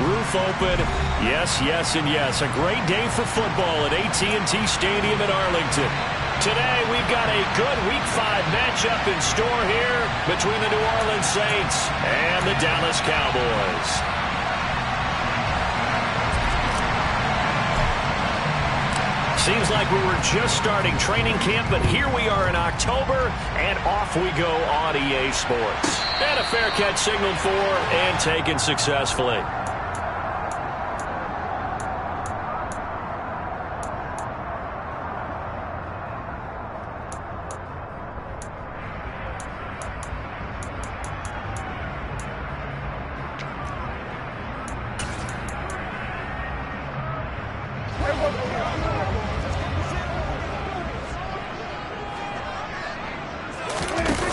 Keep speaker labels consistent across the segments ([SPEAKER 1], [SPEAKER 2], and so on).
[SPEAKER 1] Roof open. Yes, yes, and yes. A great day for football at AT&T Stadium in Arlington. Today, we've got a good Week 5 matchup in store here between the New Orleans Saints and the Dallas Cowboys. Seems like we were just starting training camp, but here we are in October, and off we go on EA Sports. And a fair catch signaled for and taken successfully.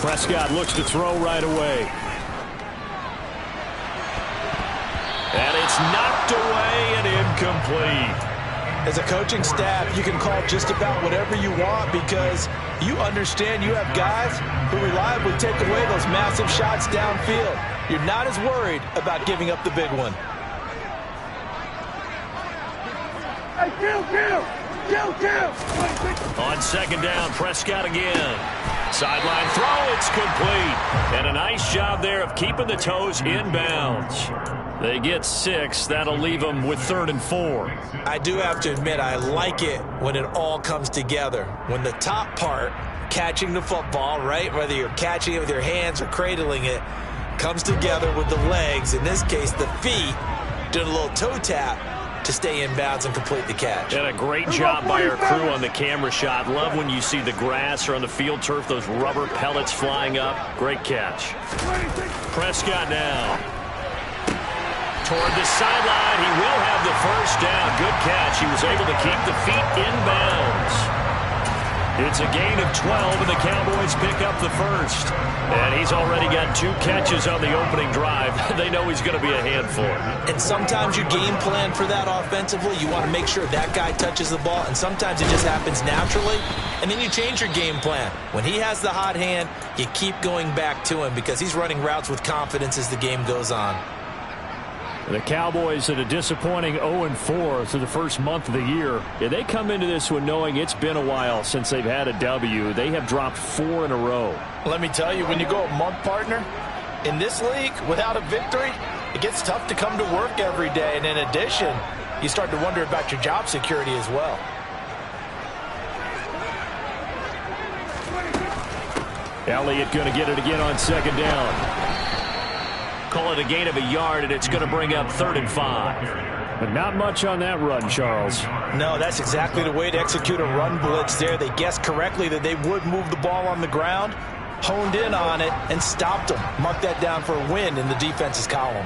[SPEAKER 1] Prescott looks to throw right away. And it's knocked away and incomplete.
[SPEAKER 2] As a coaching staff, you can call just about whatever you want because you understand you have guys who reliably take away those massive shots downfield. You're not as worried about giving up the big one.
[SPEAKER 3] Hey, kill!
[SPEAKER 1] On second down, Prescott again. Sideline throw, it's complete. And a nice job there of keeping the toes in bounds. They get 6. That'll leave them with 3rd and 4.
[SPEAKER 2] I do have to admit, I like it when it all comes together. When the top part, catching the football, right, whether you're catching it with your hands or cradling it, comes together with the legs, in this case the feet, doing a little toe tap to stay in bounds and complete the catch.
[SPEAKER 1] And a great job by our crew on the camera shot. Love when you see the grass or on the field turf, those rubber pellets flying up. Great catch. Prescott now. Toward the sideline, he will have the first down. Good catch. He was able to keep the feet in bounds. It's a gain of 12, and the Cowboys pick up the first. And he's already got 2 catches on the opening drive. They know he's going to be a handful.
[SPEAKER 2] And sometimes you game plan for that offensively. You want to make sure that guy touches the ball, and sometimes it just happens naturally. And then you change your game plan. When he has the hot hand, you keep going back to him because he's running routes with confidence as the game goes on.
[SPEAKER 1] The Cowboys at a disappointing 0-4 through the first month of the year. They come into this one knowing it's been a while since they've had a W. They have dropped 4 in a row.
[SPEAKER 4] Let me tell you, when you go a month, partner, in this league, without a victory, it gets tough to come to work every day. And in addition, you start to wonder about your job security as well.
[SPEAKER 1] Elliott going to get it again on second down. Call it a gain of a yard, and it's going to bring up 3rd and 5. But not much on that run, Charles.
[SPEAKER 2] No, that's exactly the way to execute a run blitz there. They guessed correctly that they would move the ball on the ground, honed in on it, and stopped them. Mark that down for a win in the defense's column.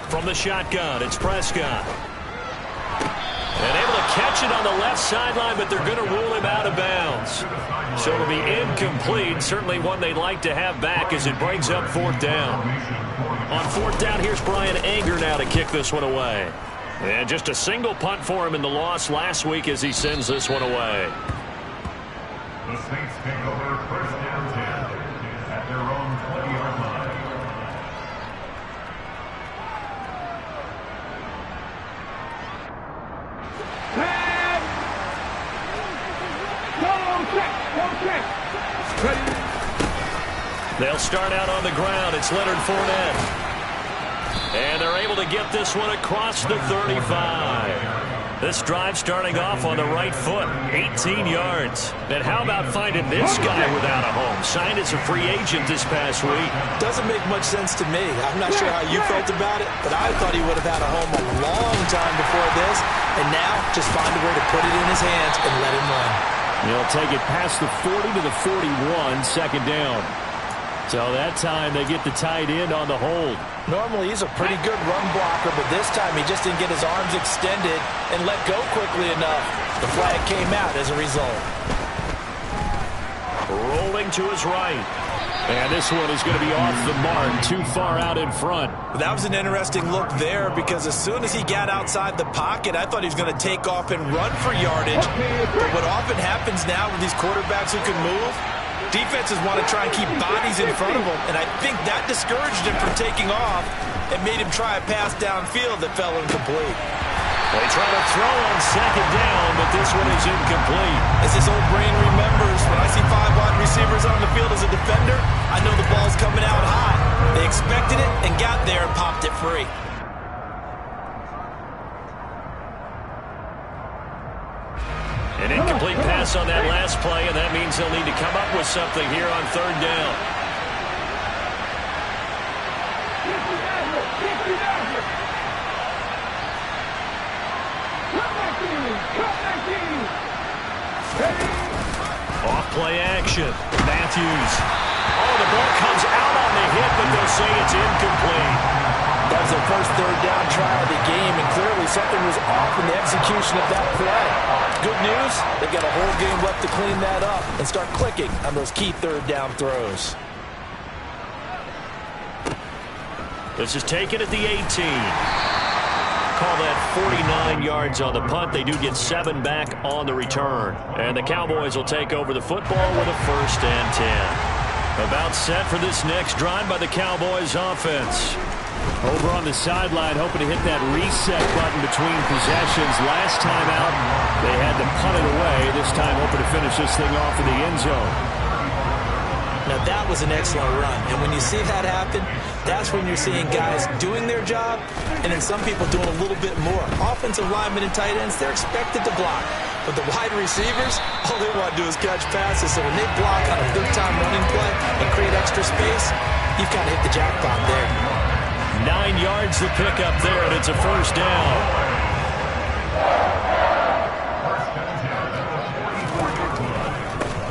[SPEAKER 1] From the shotgun, it's Prescott. And able to catch it on the left sideline, but they're going to rule him out of bounds. So it'll be incomplete. Certainly one they'd like to have back as it brings up 4th down. On 4th down, here's Brian Anger now to kick this one away. And just a single punt for him in the loss last week as he sends this one away.
[SPEAKER 5] The Saints take over 1st down 10 at their own 20-yard line.
[SPEAKER 1] They'll start out on the ground. It's Leonard Fournette. And they're able to get this one across the 35. This drive starting off on the right foot, 18 yards. And how about finding this guy without a home? Signed as a free agent this past week.
[SPEAKER 2] Doesn't make much sense to me. I'm not sure how you felt about it, but I thought he would have had a home a long time before this. And now just find a way to put it in his hands and let him run.
[SPEAKER 1] He'll take it past the 40 to the 41, second down. So that time they get the tight end on the hold.
[SPEAKER 2] Normally he's a pretty good run blocker, but this time he just didn't get his arms extended and let go quickly enough. The flag came out as a result.
[SPEAKER 1] Rolling to his right. And this one is going to be off the mark, too far out in front.
[SPEAKER 2] That was an interesting look there because as soon as he got outside the pocket, I thought he was going to take off and run for yardage. But what often happens now with these quarterbacks who can move, defenses want to try and keep bodies in front of them, and I think that discouraged him from taking off and made him try a pass downfield that fell incomplete.
[SPEAKER 1] They try to throw on second down, but this one is incomplete.
[SPEAKER 2] As this old brain remembers, when I see 5 wide receivers on the field as a defender, I know the ball's coming out high. They expected it and got there and popped it free.
[SPEAKER 1] An incomplete pass on that last play, and that means they'll need to come up with something here on third down. Off play action. Matthews. Oh, the ball comes out on the hit, but they'll say it's incomplete.
[SPEAKER 4] That was their first third down try of the game, and clearly something was off in the execution of that play. Good news, they've got a whole game left to clean that up and start clicking on those key third down throws.
[SPEAKER 1] This is taken at the 18. Call that 49 yards on the punt. They do get 7 back on the return. And the Cowboys will take over the football with a 1st and 10. About set for this next drive by the Cowboys offense. Over on the sideline, hoping to hit that reset button between possessions. Last time out, they had to punt it away. This time, hoping to finish this thing off in the end zone.
[SPEAKER 2] Now, that was an excellent run. And when you see that happen, that's when you're seeing guys doing their job and then some people doing a little bit more. Offensive linemen and tight ends, they're expected to block. But the wide receivers, all they want to do is catch passes. So when they block on a big-time running play and create extra space, you've got to hit the jackpot there.
[SPEAKER 1] 9 yards to pick up there, and it's a 1st down.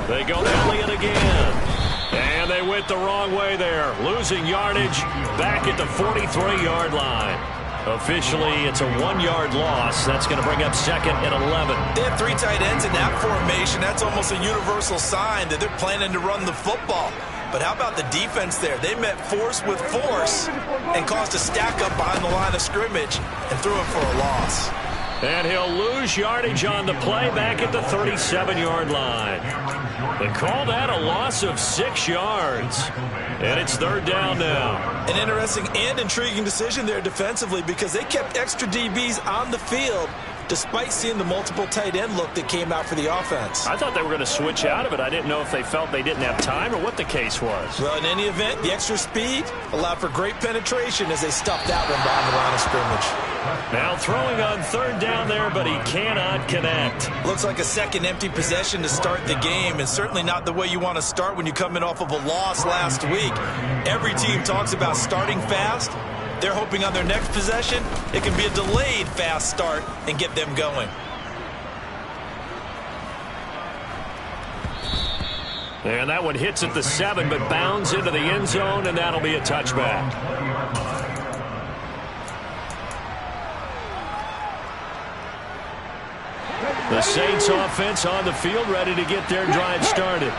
[SPEAKER 1] They go to Elliott again. And they went the wrong way there. Losing yardage back at the 43-yard line. Officially, it's a 1-yard loss. That's going to bring up 2nd and 11.
[SPEAKER 2] They have 3 tight ends in that formation. That's almost a universal sign that they're planning to run the football. But how about the defense there? They met force with force and caused a stack up behind the line of scrimmage and threw it for a loss.
[SPEAKER 1] And he'll lose yardage on the play back at the 37-yard line. They call that a loss of 6 yards. And it's 3rd down now.
[SPEAKER 2] An interesting and intriguing decision there defensively because they kept extra DBs on the field despite seeing the multiple tight end look that came out for the offense.
[SPEAKER 1] I thought they were going to switch out of it. I didn't know if they felt they didn't have time or what the case was.
[SPEAKER 2] Well, in any event, the extra speed allowed for great penetration as they stuffed that one behind the line of scrimmage.
[SPEAKER 1] Now throwing on 3rd down there, but he cannot connect.
[SPEAKER 2] Looks like a second empty possession to start the game, and certainly not the way you want to start when you're coming off of a loss last week. Every team talks about starting fast. They're hoping on their next possession, it can be a delayed fast start and get them going.
[SPEAKER 1] And that one hits at the 7, but bounds into the end zone, and that'll be a touchback. The Saints offense on the field, ready to get their drive started.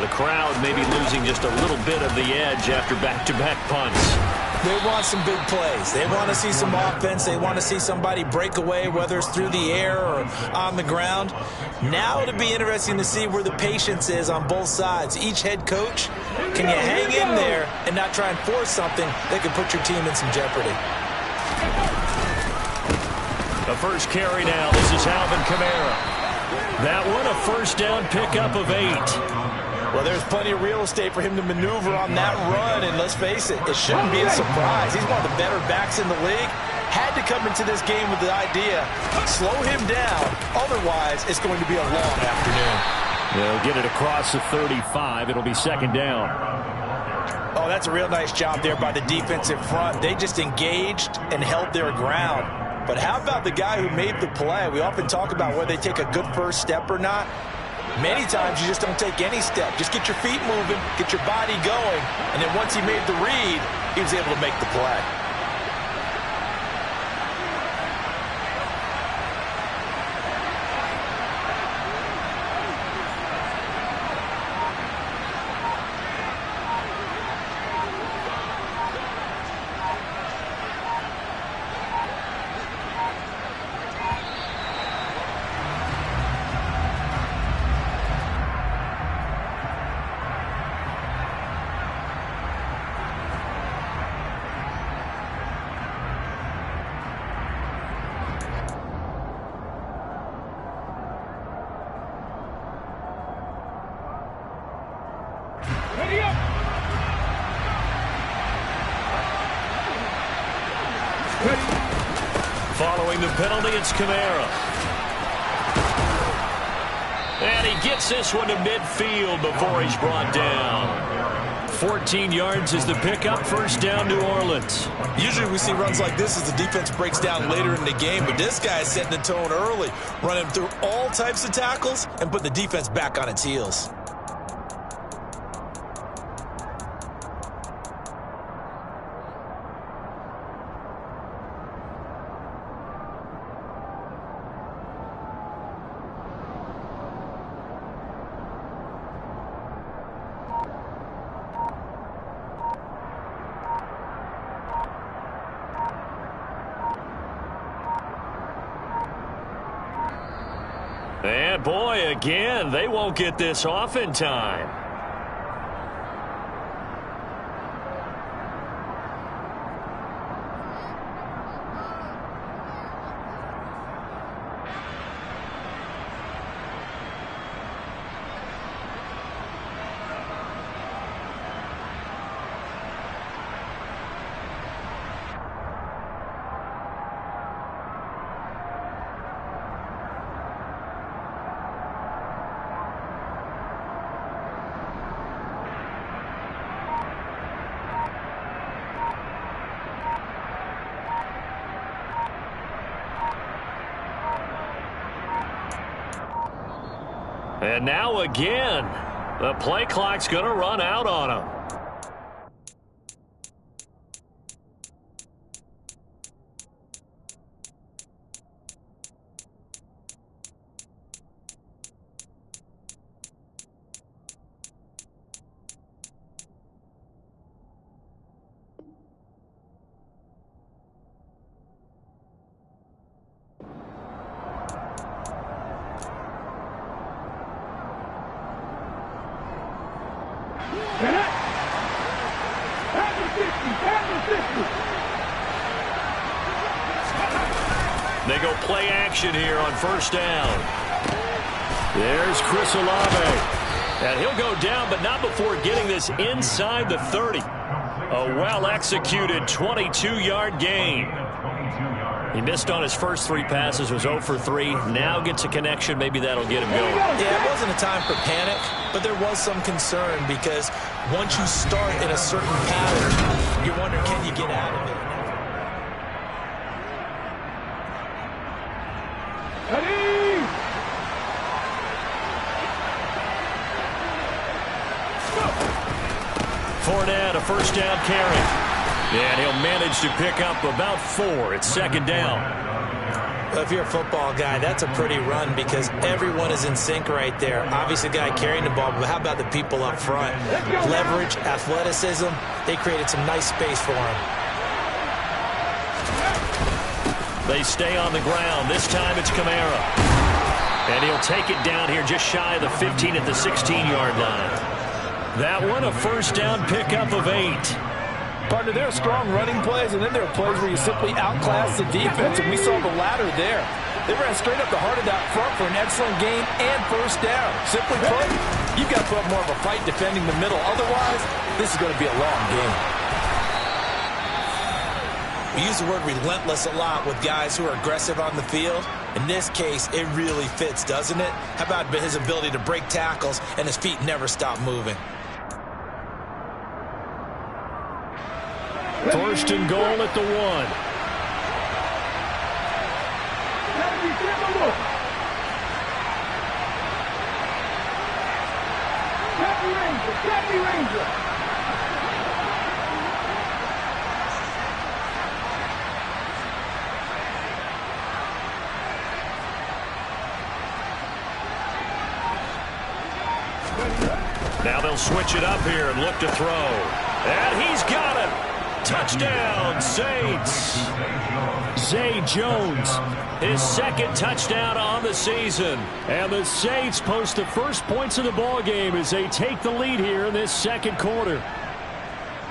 [SPEAKER 1] The crowd maybe losing just a little bit of the edge after back-to-back punts.
[SPEAKER 2] They want some big plays. They want to see some offense. They want to see somebody break away, whether it's through the air or on the ground. Now it'll be interesting to see where the patience is on both sides. Each head coach, can you hang in there and not try and force something that can put your team in some jeopardy?
[SPEAKER 1] The first carry now. This is Alvin Kamara. That one, a 1st down pickup of 8.
[SPEAKER 4] Well, there's plenty of real estate for him to maneuver on that run, and let's face it, it shouldn't be a surprise. He's one of the better backs in the league. Had to come into this game with the idea, slow him down, otherwise it's going to be a long afternoon.
[SPEAKER 1] They'll get it across the 35. It'll be 2nd down.
[SPEAKER 4] Oh, that's a real nice job there by the defensive front. They just engaged and held their ground. But how about the guy who made the play? We often talk about whether they take a good first step or not. Many times you just don't take any step. Just get your feet moving, get your body going, and then once he made the read, he was able to make the play.
[SPEAKER 1] Throwing the penalty, it's Kamara. And he gets this one to midfield before he's brought down. 14 yards is the pickup. First down, New Orleans.
[SPEAKER 2] Usually we see runs like this as the defense breaks down later in the game, but this guy is setting the tone early, running through all types of tackles and putting the defense back on its heels.
[SPEAKER 1] And boy, again, they won't get this off in time. And now again, the play clock's going to run out on him. They go play action here on first down. There's Chris Olave. And he'll go down, but not before getting this inside the 30. A well-executed 22-yard gain. He missed on his first 3 passes, was 0 for 3. Now gets a connection. Maybe that'll get him going.
[SPEAKER 2] Yeah, it wasn't a time for panic, but there was some concern because once you start in a certain pattern, you wonder, can you get out of it?
[SPEAKER 1] Fournette, a first down carry. And he'll manage to pick up about 4. It's second down.
[SPEAKER 2] Well, if you're a football guy, that's a pretty run because everyone is in sync right there. Obviously, the guy carrying the ball, but how about the people up front? Leverage, athleticism, they created some nice space for him.
[SPEAKER 1] They stay on the ground. This time it's Kamara. And he'll take it down here just shy of the 15 at the 16-yard line. That one, a first down pickup of 8.
[SPEAKER 4] Partner, there are strong running plays, and then there are plays where you simply outclass the defense, and we saw the latter there. They ran straight up the heart of that front for an excellent gain and first down. Simply put, you've got to put up more of a fight defending the middle. Otherwise, this is going to be a long game.
[SPEAKER 2] We use the word relentless a lot with guys who are aggressive on the field. In this case, it really fits, doesn't it? How about his ability to break tackles and his feet never stop moving?
[SPEAKER 1] First and goal at the 1. Now they'll switch it up here and look to throw. And he's got it. Touchdown, Saints. Zay Jones, his second touchdown on the season. And the Saints post the first points of the ball game as they take the lead here in this second quarter.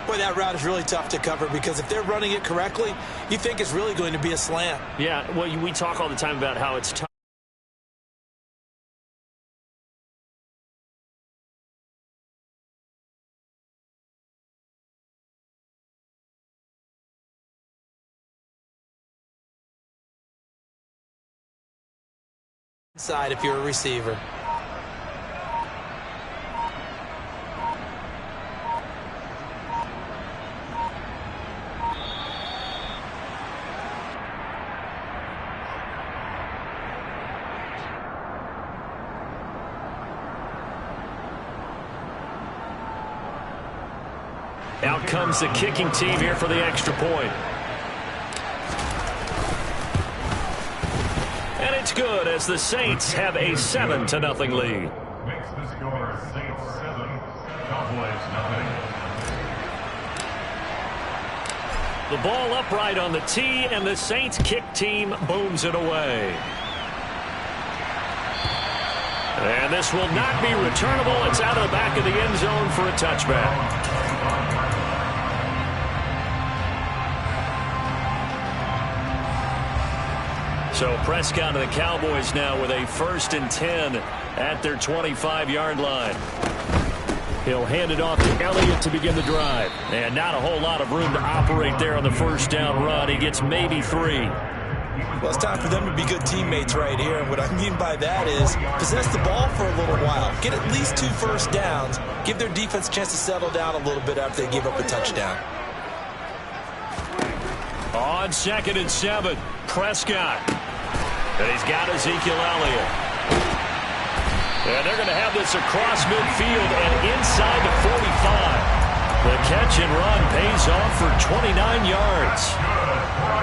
[SPEAKER 2] Boy, that route is really tough to cover because if they're running it correctly, you think it's really going to be a slant.
[SPEAKER 1] Yeah, well, we talk all the time about how it's tough.
[SPEAKER 2] Inside if you're a receiver.
[SPEAKER 1] Out comes the kicking team here for the extra point. And it's good as the Saints have a 7-0 lead.
[SPEAKER 5] Makes the score Saints 7, Cowboys 0.
[SPEAKER 1] The ball upright on the tee, and the Saints kick team booms it away. And this will not be returnable. It's out of the back of the end zone for a touchback. So Prescott and the Cowboys now with a 1st and 10 at their 25-yard line. He'll hand it off to Elliott to begin the drive. And not a whole lot of room to operate there on the first down run. He gets maybe 3.
[SPEAKER 2] Well, it's time for them to be good teammates right here. And what I mean by that is possess the ball for a little while. Get at least 2 first downs. Give their defense a chance to settle down a little bit after they give up a touchdown.
[SPEAKER 1] On 2nd and 7, Prescott. And he's got Ezekiel Elliott. And they're going to have this across midfield and inside the 45. The catch and run pays off for 29 yards.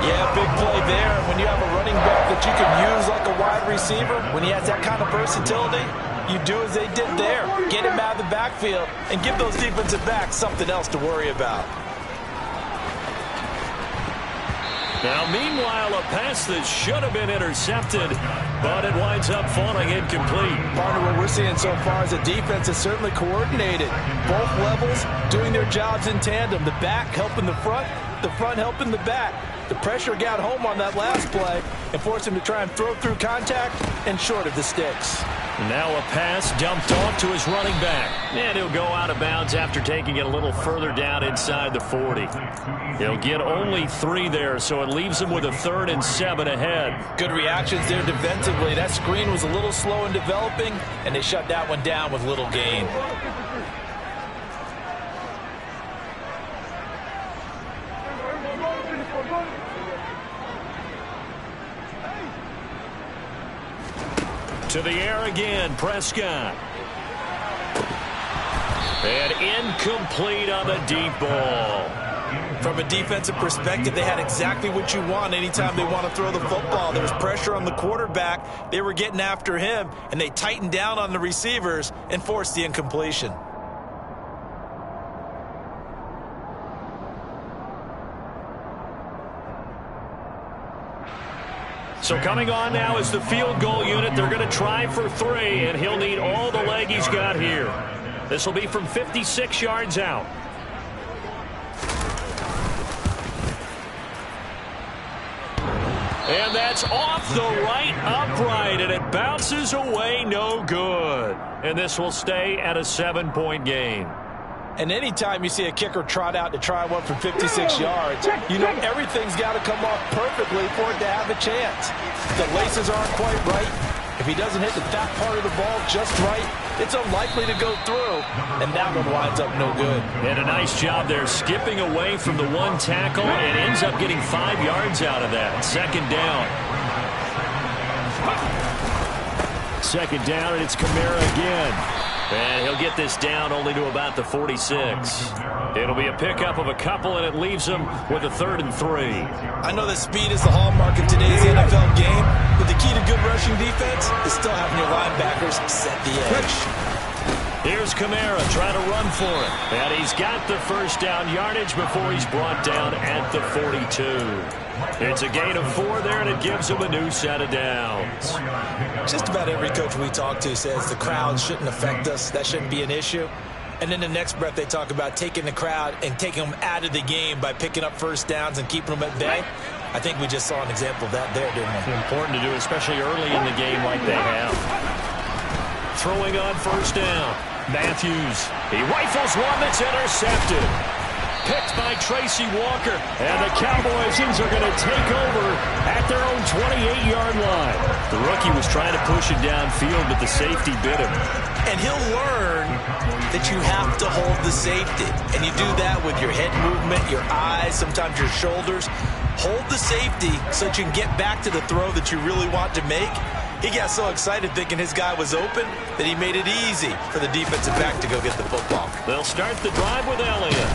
[SPEAKER 4] Yeah, big play there. When you have a running back that you can use like a wide receiver, when he has that kind of versatility, you do as they did there. Get him out of the backfield and give those defensive backs something else to worry about.
[SPEAKER 1] Now, meanwhile, a pass that should have been intercepted, but it winds up falling incomplete.
[SPEAKER 4] Partner, what we're seeing so far is a defense is certainly coordinated. Both levels doing their jobs in tandem. The back helping the front helping the back. The pressure got home on that last play and forced him to try and throw through contact and short of the sticks.
[SPEAKER 1] Now a pass dumped off to his running back. And he'll go out of bounds after taking it a little further down inside the 40. He'll get only 3 there, so it leaves him with a 3rd and 7 ahead.
[SPEAKER 4] Good reactions there defensively. That screen was a little slow in developing, and they shut that one down with little gain.
[SPEAKER 1] To the air again, Prescott. And incomplete on the deep ball.
[SPEAKER 2] From a defensive perspective, they had exactly what you want anytime they want to throw the football. There was pressure on the quarterback. They were getting after him, and they tightened down on the receivers and forced the incompletion.
[SPEAKER 1] So coming on now is the field goal unit. They're going to try for 3, and he'll need all the leg he's got here. This will be from 56 yards out. And that's off the right upright, and it bounces away no good. And this will stay at a 7-point game.
[SPEAKER 4] And anytime you see a kicker trot out to try one from 56 yards, you know everything's got to come off perfectly for it to have a chance. The laces aren't quite right. If he doesn't hit the fat part of the ball just right, it's unlikely to go through, and that one winds up no good.
[SPEAKER 1] And a nice job there skipping away from the one tackle and ends up getting 5 yards out of that. 2nd down. 2nd down, and it's Kamara again. And he'll get this down only to about the 46. It'll be a pickup of a couple, and it leaves him with a 3rd and 3.
[SPEAKER 2] I know that speed is the hallmark of today's NFL game, but the key to good rushing defense is still having your linebackers set the edge.
[SPEAKER 1] Here's Kamara trying to run for it. And he's got the first down yardage before he's brought down at the 42. It's a gain of 4 there, and it gives him a new set of downs.
[SPEAKER 2] Just about every coach we talk to says the crowd shouldn't affect us. That shouldn't be an issue. And then the next breath they talk about taking the crowd and taking them out of the game by picking up first downs and keeping them at bay. I think we just saw an example of that there, didn't we?
[SPEAKER 1] It's important to do, especially early in the game like they have. Throwing on first down. Matthews. He rifles one that's intercepted. Picked by Tracy Walker. And the Cowboys are going to take over at their own 28-yard line. The rookie was trying to push it downfield, but the safety bit him.
[SPEAKER 2] And he'll learn that you have to hold the safety. And you do that with your head movement, your eyes, sometimes your shoulders. Hold the safety so that you can get back to the throw that you really want to make. He got so excited thinking his guy was open that he made it easy for the defensive back to go get the football.
[SPEAKER 1] They'll start the drive with Elliott.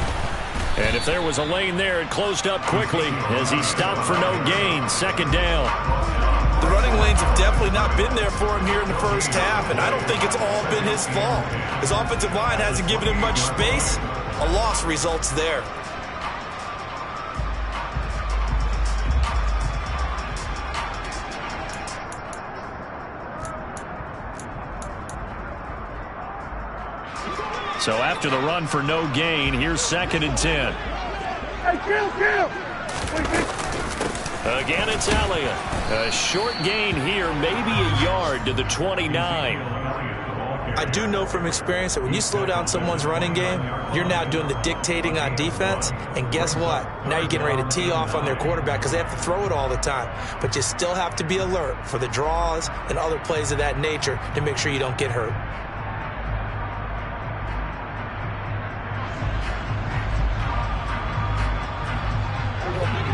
[SPEAKER 1] And if there was a lane there, it closed up quickly as he stopped for no gain. Second down.
[SPEAKER 2] The running lanes have definitely not been there for him here in the first half, and I don't think it's all been his fault. His offensive line hasn't given him much space. A loss results there.
[SPEAKER 1] So after the run for no gain, here's 2nd and 10.
[SPEAKER 3] Hey, kill!
[SPEAKER 1] Again, it's Elliott. A short gain here, maybe a yard to the 29.
[SPEAKER 2] I do know from experience that when you slow down someone's running game, you're now doing the dictating on defense. And guess what? Now you're getting ready to tee off on their quarterback because they have to throw it all the time. But you still have to be alert for the draws and other plays of that nature to make sure you don't get hurt.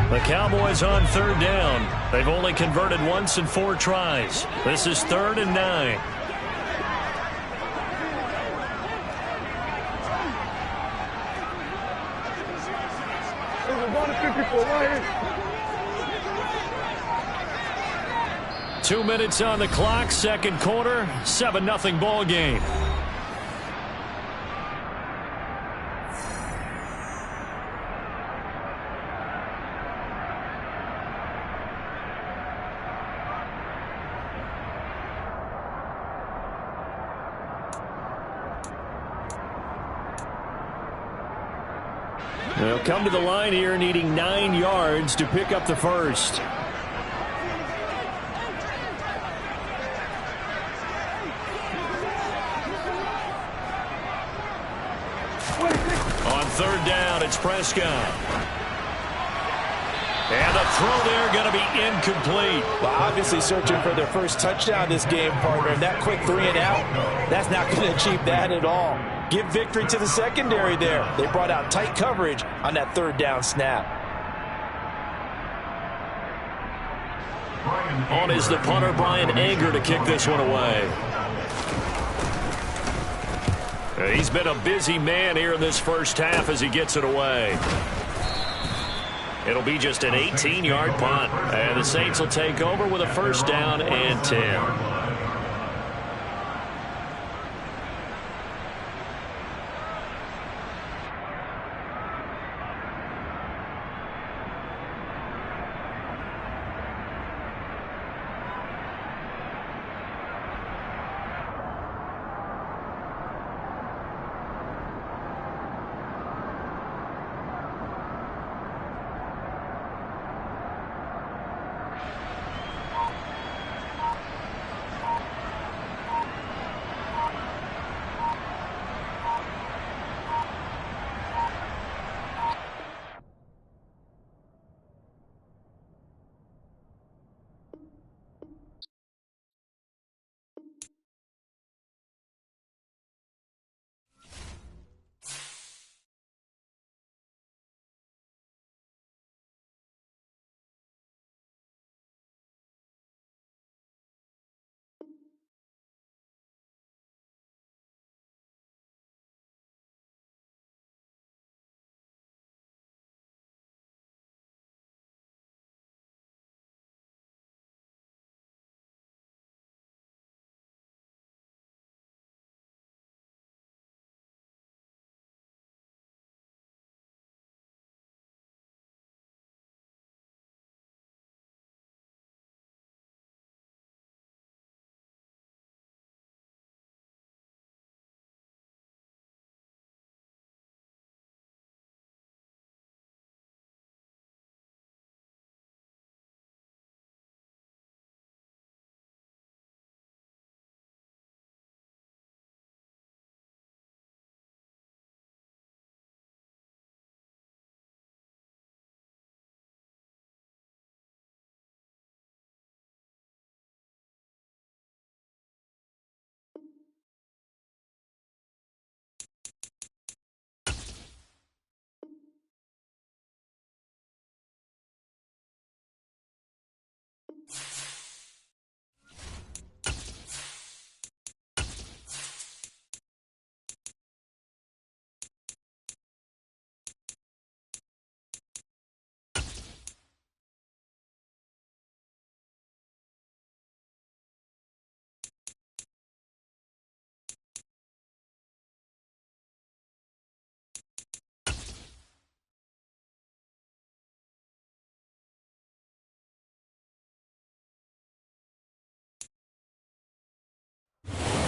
[SPEAKER 1] The Cowboys on 3rd down. They've only converted once in 4 tries. This is 3rd and 9.
[SPEAKER 3] There's a 154 right here.
[SPEAKER 1] 2 minutes on the clock, second quarter, 7-0 ball game. They'll come to the line here needing 9 yards to pick up the first. On 3rd down, it's Prescott. And the throw there going to be incomplete.
[SPEAKER 4] Well, obviously searching for their first touchdown this game, partner. And that quick 3 and out, that's not going to achieve that at all. Give victory to the secondary there. They brought out tight coverage on that 3rd down snap.
[SPEAKER 1] On is the punter, Brian Anger, to kick this one away. He's been a busy man here in this first half as he gets it away. It'll be just an 18-yard punt. And the Saints will take over with a 1st down and 10.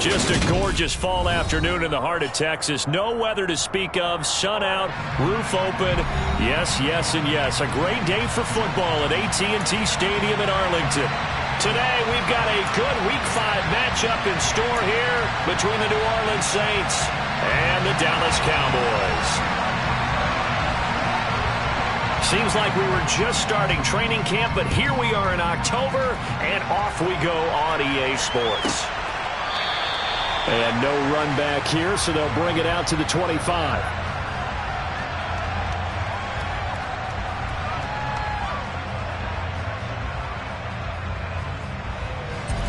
[SPEAKER 1] Just a gorgeous fall afternoon in the heart of Texas. No weather to speak of. Sun out, roof open. Yes, yes, and yes. A great day for football at AT&T Stadium in Arlington. Today, we've got a good Week 5 matchup in store here between the New Orleans Saints and the Dallas Cowboys. Seems like we were just starting training camp, but here we are in October, and off we go on EA Sports. And no run back here, so they'll bring it out to the 25.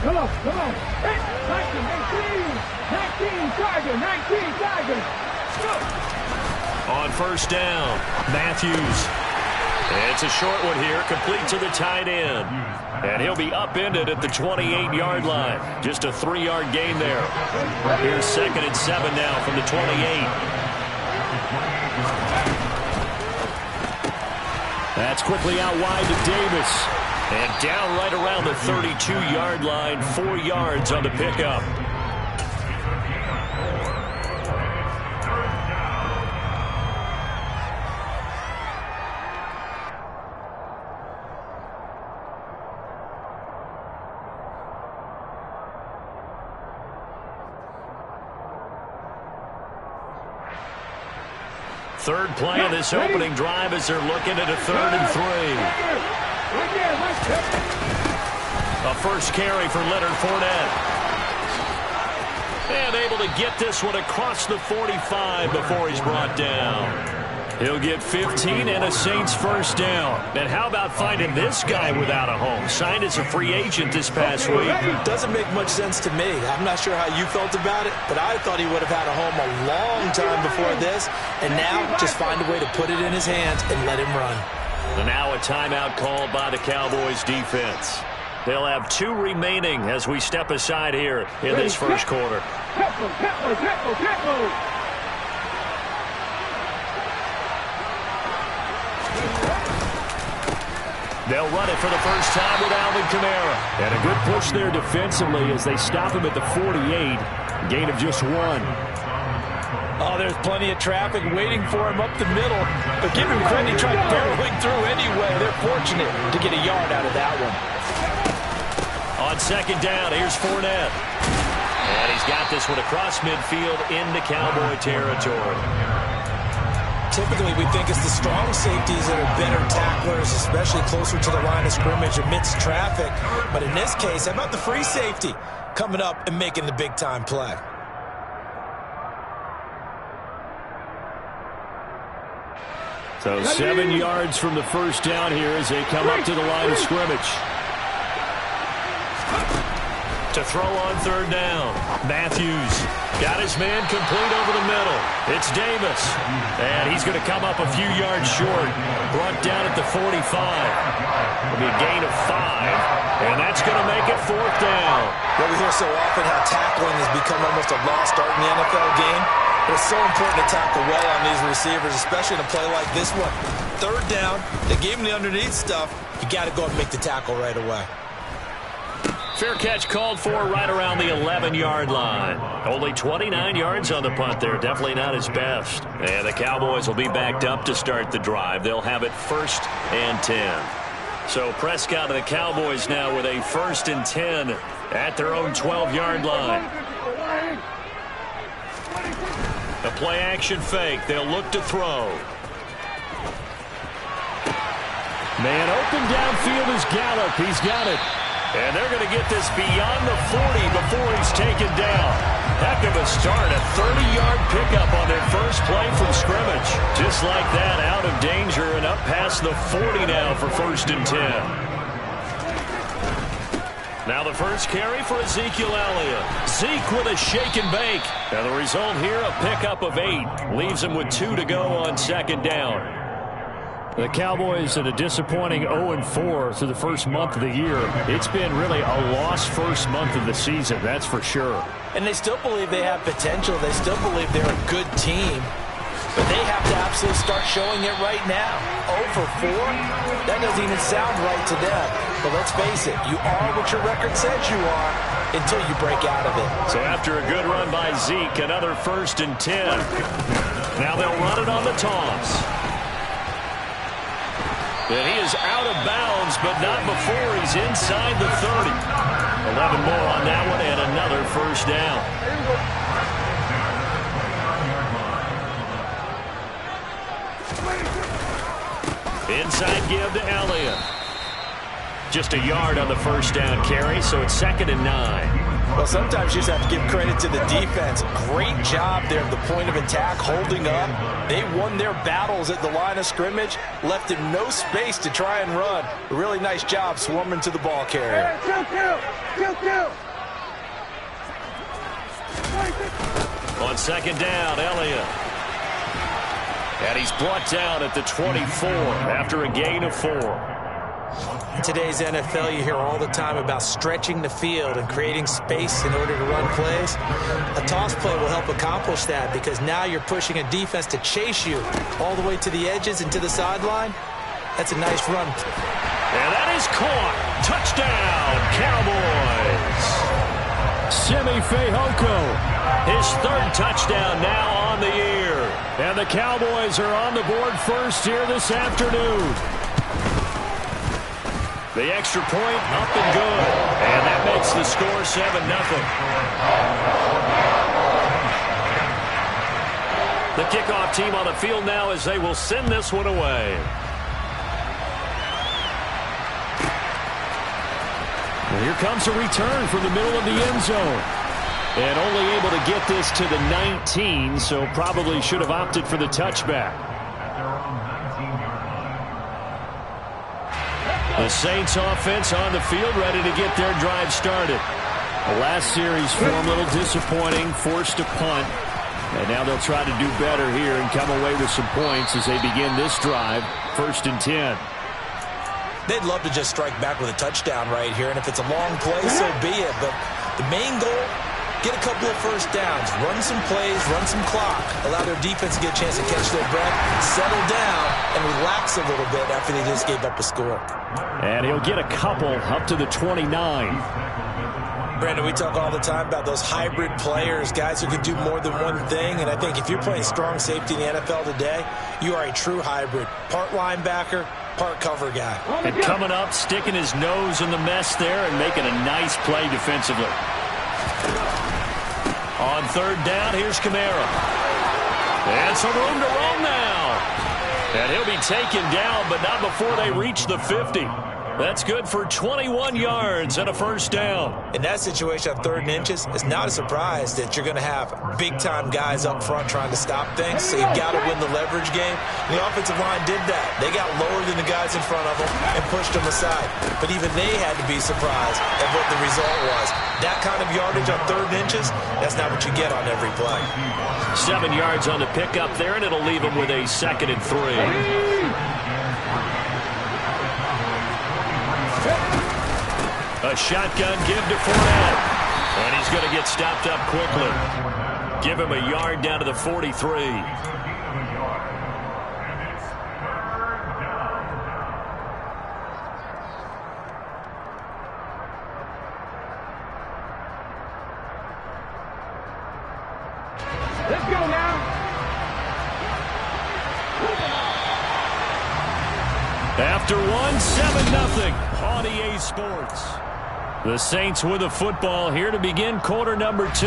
[SPEAKER 3] Come on. Hey, 19, Tiger, 19, Tiger.
[SPEAKER 1] On first down, Matthews. It's a short one here, complete to the tight end. And he'll be upended at the 28-yard line. Just a 3-yard gain there. Here's 2nd and 7 now from the 28. That's quickly out wide to Davis. And down right around the 32-yard line, 4 yards on the pickup. Third play of this opening drive as they're looking at a 3rd and 3. A first carry for Leonard Fournette. And able to get this one across the 45 before he's brought down. He'll get 15 and a Saints first down. And how about finding this guy without a home? Signed as a free agent this past week.
[SPEAKER 2] Doesn't make much sense to me. I'm not sure how you felt about it, but I thought he would have had a home a long time before this. And now just find a way to put it in his hands and let him run.
[SPEAKER 1] And now a timeout called by the Cowboys defense. They'll have 2 remaining as we step aside here in this first quarter. They'll run it for the first time with Alvin Kamara. And a good push there defensively as they stop him at the 48. Gain of just 1.
[SPEAKER 4] Oh, there's plenty of traffic waiting for him up the middle. But give him credit, he tried barreling through anyway. They're fortunate to get a yard out of that one.
[SPEAKER 1] On second down, here's Fournette. And he's got this one across midfield into Cowboy territory.
[SPEAKER 2] Typically, we think it's the strong safeties that are better tacklers, especially closer to the line of scrimmage amidst traffic. But in this case, how about the free safety coming up and making the big-time play?
[SPEAKER 1] So 7 yards from the first down here as they come up to the line of scrimmage. To throw on third down, Matthews got his man complete over the middle. It's Davis, and he's going to come up a few yards short. Brought down at the 45. It'll be a gain of 5, and that's going to make it 4th down.
[SPEAKER 2] What we hear so often, how tackling has become almost a lost art in the NFL game. But it's so important to tackle well on these receivers, especially in a play like this one. Third down, they gave him the underneath stuff. You got to go and make the tackle right away.
[SPEAKER 1] Fair catch called for right around the 11-yard line. Only 29 yards on the punt there. Definitely not his best. And the Cowboys will be backed up to start the drive. They'll have it 1st and 10. So Prescott and the Cowboys now with a 1st and 10 at their own 12-yard line. The play action fake. They'll look to throw. Man open downfield is Gallup. He's got it. And they're going to get this beyond the 40 before he's taken down. Heck of a start. A 30-yard pickup on their first play from scrimmage. Just like that, out of danger and up past the 40 now for 1st and 10. Now the first carry for Ezekiel Elliott. Zeke with a shake and bake. And the result here, a pickup of 8. Leaves him with 2 to go on 2nd down. The Cowboys at a disappointing 0-4 through the first month of the year. It's been really a lost first month of the season, that's for sure.
[SPEAKER 2] And they still believe they have potential. They still believe they're a good team. But they have to absolutely start showing it right now. 0-4? That doesn't even sound right to them. But let's face it, you are what your record says you are.
[SPEAKER 4] until you break out of it.
[SPEAKER 1] So after a good run by Zeke, another 1st and 10. Now they'll run it on the toss. And he is out of bounds, but not before he's inside the 30. 11 more on that one and another 1st down. Inside give to Elliott. Just a yard on the 1st down carry, so it's 2nd and 9.
[SPEAKER 4] Well, sometimes you just have to give credit to the defense. Great job there at the point of attack, holding up. They won their battles at the line of scrimmage, left him no space to try and run. A really nice job swarming to the ball carrier.
[SPEAKER 1] On 2nd down, Elliott. And he's brought down at the 24 after a gain of 4.
[SPEAKER 2] In today's NFL, you hear all the time about stretching the field and creating space in order to run plays. A toss play will help accomplish that because now you're pushing a defense to chase you all the way to the edges and to the sideline. That's a nice run.
[SPEAKER 1] And that is caught. Touchdown, Cowboys. Simi Fehoko, his 3rd touchdown now on the year. And the Cowboys are on the board first here this afternoon. The extra point up and good. And that makes the score 7-0. The kickoff team on the field now as they will send this one away. And here comes a return from the middle of the end zone. And only able to get this to the 19, so probably should have opted for the touchback. The Saints offense on the field, ready to get their drive started. The last series form a little disappointing, forced a punt. And now they'll try to do better here and come away with some points as they begin this drive, 1st and 10.
[SPEAKER 4] They'd love to just strike back with a touchdown right here, and if it's a long play, so be it. But the main goal, get a couple of 1st downs, run some plays, run some clock, allow their defense to get a chance to catch their breath, settle down, and relax a little bit after they just gave up a score.
[SPEAKER 1] And he'll get a couple up to the 29.
[SPEAKER 4] Brandon, we talk all the time about those hybrid players, guys who can do more than one thing, and I think if you're playing strong safety in the NFL today, you are a true hybrid. Part linebacker, part cover guy.
[SPEAKER 1] And coming up, sticking his nose in the mess there and making a nice play defensively. On 3rd down, here's Kamara. And some room to roam now. And he'll be taken down, but not before they reach the 50. That's good for 21 yards and a 1st down.
[SPEAKER 4] In that situation on 3rd and inches, it's not a surprise that you're going to have big-time guys up front trying to stop things, so you've got to win the leverage game. The offensive line did that. They got lower than the guys in front of them and pushed them aside. But even they had to be surprised at what the result was. That kind of yardage on 3rd and inches, that's not what you get on every play.
[SPEAKER 1] 7 yards on the pickup there, and it'll leave him with a 2nd and 3. A shotgun give to Fournette. And he's going to get stopped up quickly. Give him a yard down to the 43.
[SPEAKER 3] Let's go now.
[SPEAKER 1] After one, 7-0 on EA Sports. The Saints with the football here to begin quarter number 2.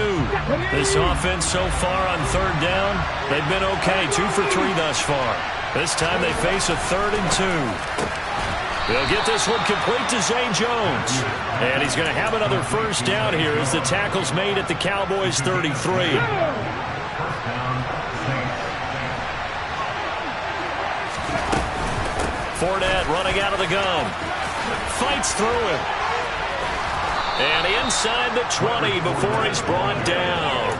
[SPEAKER 1] This offense so far on 3rd down, they've been okay, 2 for 3 thus far. This time they face a 3rd and 2. They'll get this one complete to Zay Jones. And he's going to have another 1st down here as the tackle's made at the Cowboys 33. Fournette running out of the gun. Fights through him. And inside the 20 before he's brought down.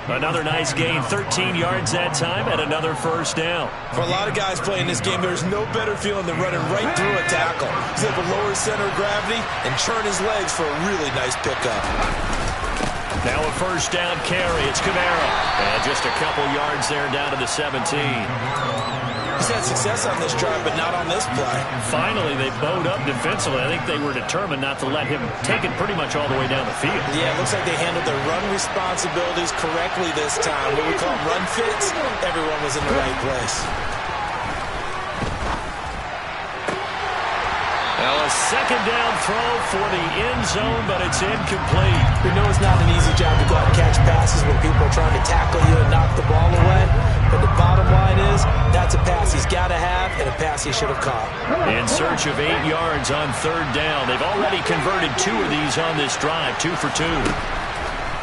[SPEAKER 1] Another nice gain, 13 yards that time, and another 1st down.
[SPEAKER 4] For a lot of guys playing this game, there's no better feeling than running right through a tackle. He's able to lower his center of gravity and churn his legs for a really nice pickup.
[SPEAKER 1] Now a 1st down carry. It's Kamara. And just a couple yards there down to the 17.
[SPEAKER 4] He's had success on this drive, but not on this play.
[SPEAKER 1] Finally, they bowed up defensively. I think they were determined not to let him take it pretty much all the way down the field.
[SPEAKER 4] Yeah, it looks like they handled their run responsibilities correctly this time. What we call run fits, everyone was in the right place.
[SPEAKER 1] Well, a second down throw for the end zone, but it's incomplete.
[SPEAKER 2] We know it's not an easy job to go out and catch passes when people are trying to tackle you and knock the ball away. But the bottom line is, that's a pass he's got to have and a pass he should have caught.
[SPEAKER 1] In search of 8 yards on third down. They've already converted 2 of these on this drive, 2 for 2.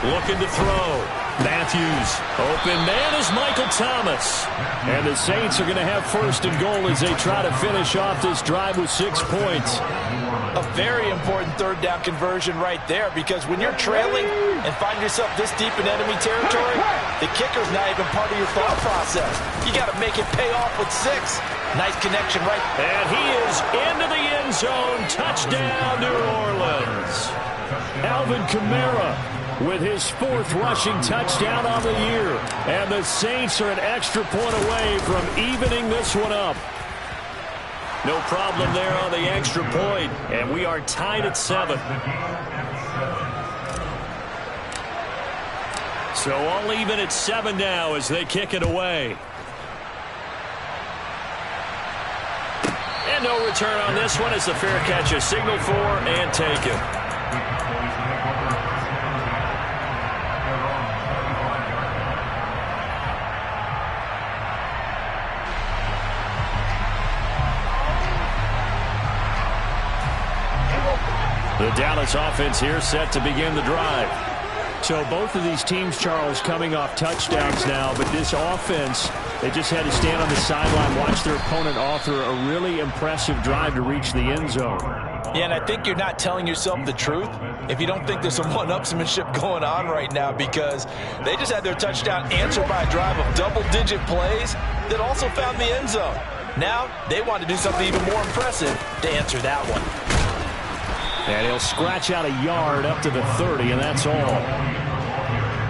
[SPEAKER 1] Looking to throw. Matthews. Open man is Michael Thomas. And the Saints are going to have first and goal as they try to finish off this drive with 6 points.
[SPEAKER 4] A very important third down conversion right there, because when you're trailing and find yourself this deep in enemy territory, the kicker's not even part of your thought process. You got to make it pay off with 6. Nice connection right.
[SPEAKER 1] And he is into the end zone. Touchdown, New Orleans. Alvin Kamara with his 4th rushing touchdown on the year. And the Saints are an extra point away from evening this one up. No problem there on the extra point. And we are tied at 7. So all even at 7 now as they kick it away. And no return on this one as the fair catch is signaled for and taken. The Dallas offense here set to begin the drive. So both of these teams, Charles, coming off touchdowns now, but this offense, they just had to stand on the sideline, watch their opponent author a really impressive drive to reach the end zone.
[SPEAKER 4] Yeah, and I think you're not telling yourself the truth if you don't think there's some one-upsmanship going on right now, because they just had their touchdown answered by a drive of double-digit plays that also found the end zone. Now they want to do something even more impressive to answer that one.
[SPEAKER 1] And he'll scratch out a yard up to the 30, and that's all.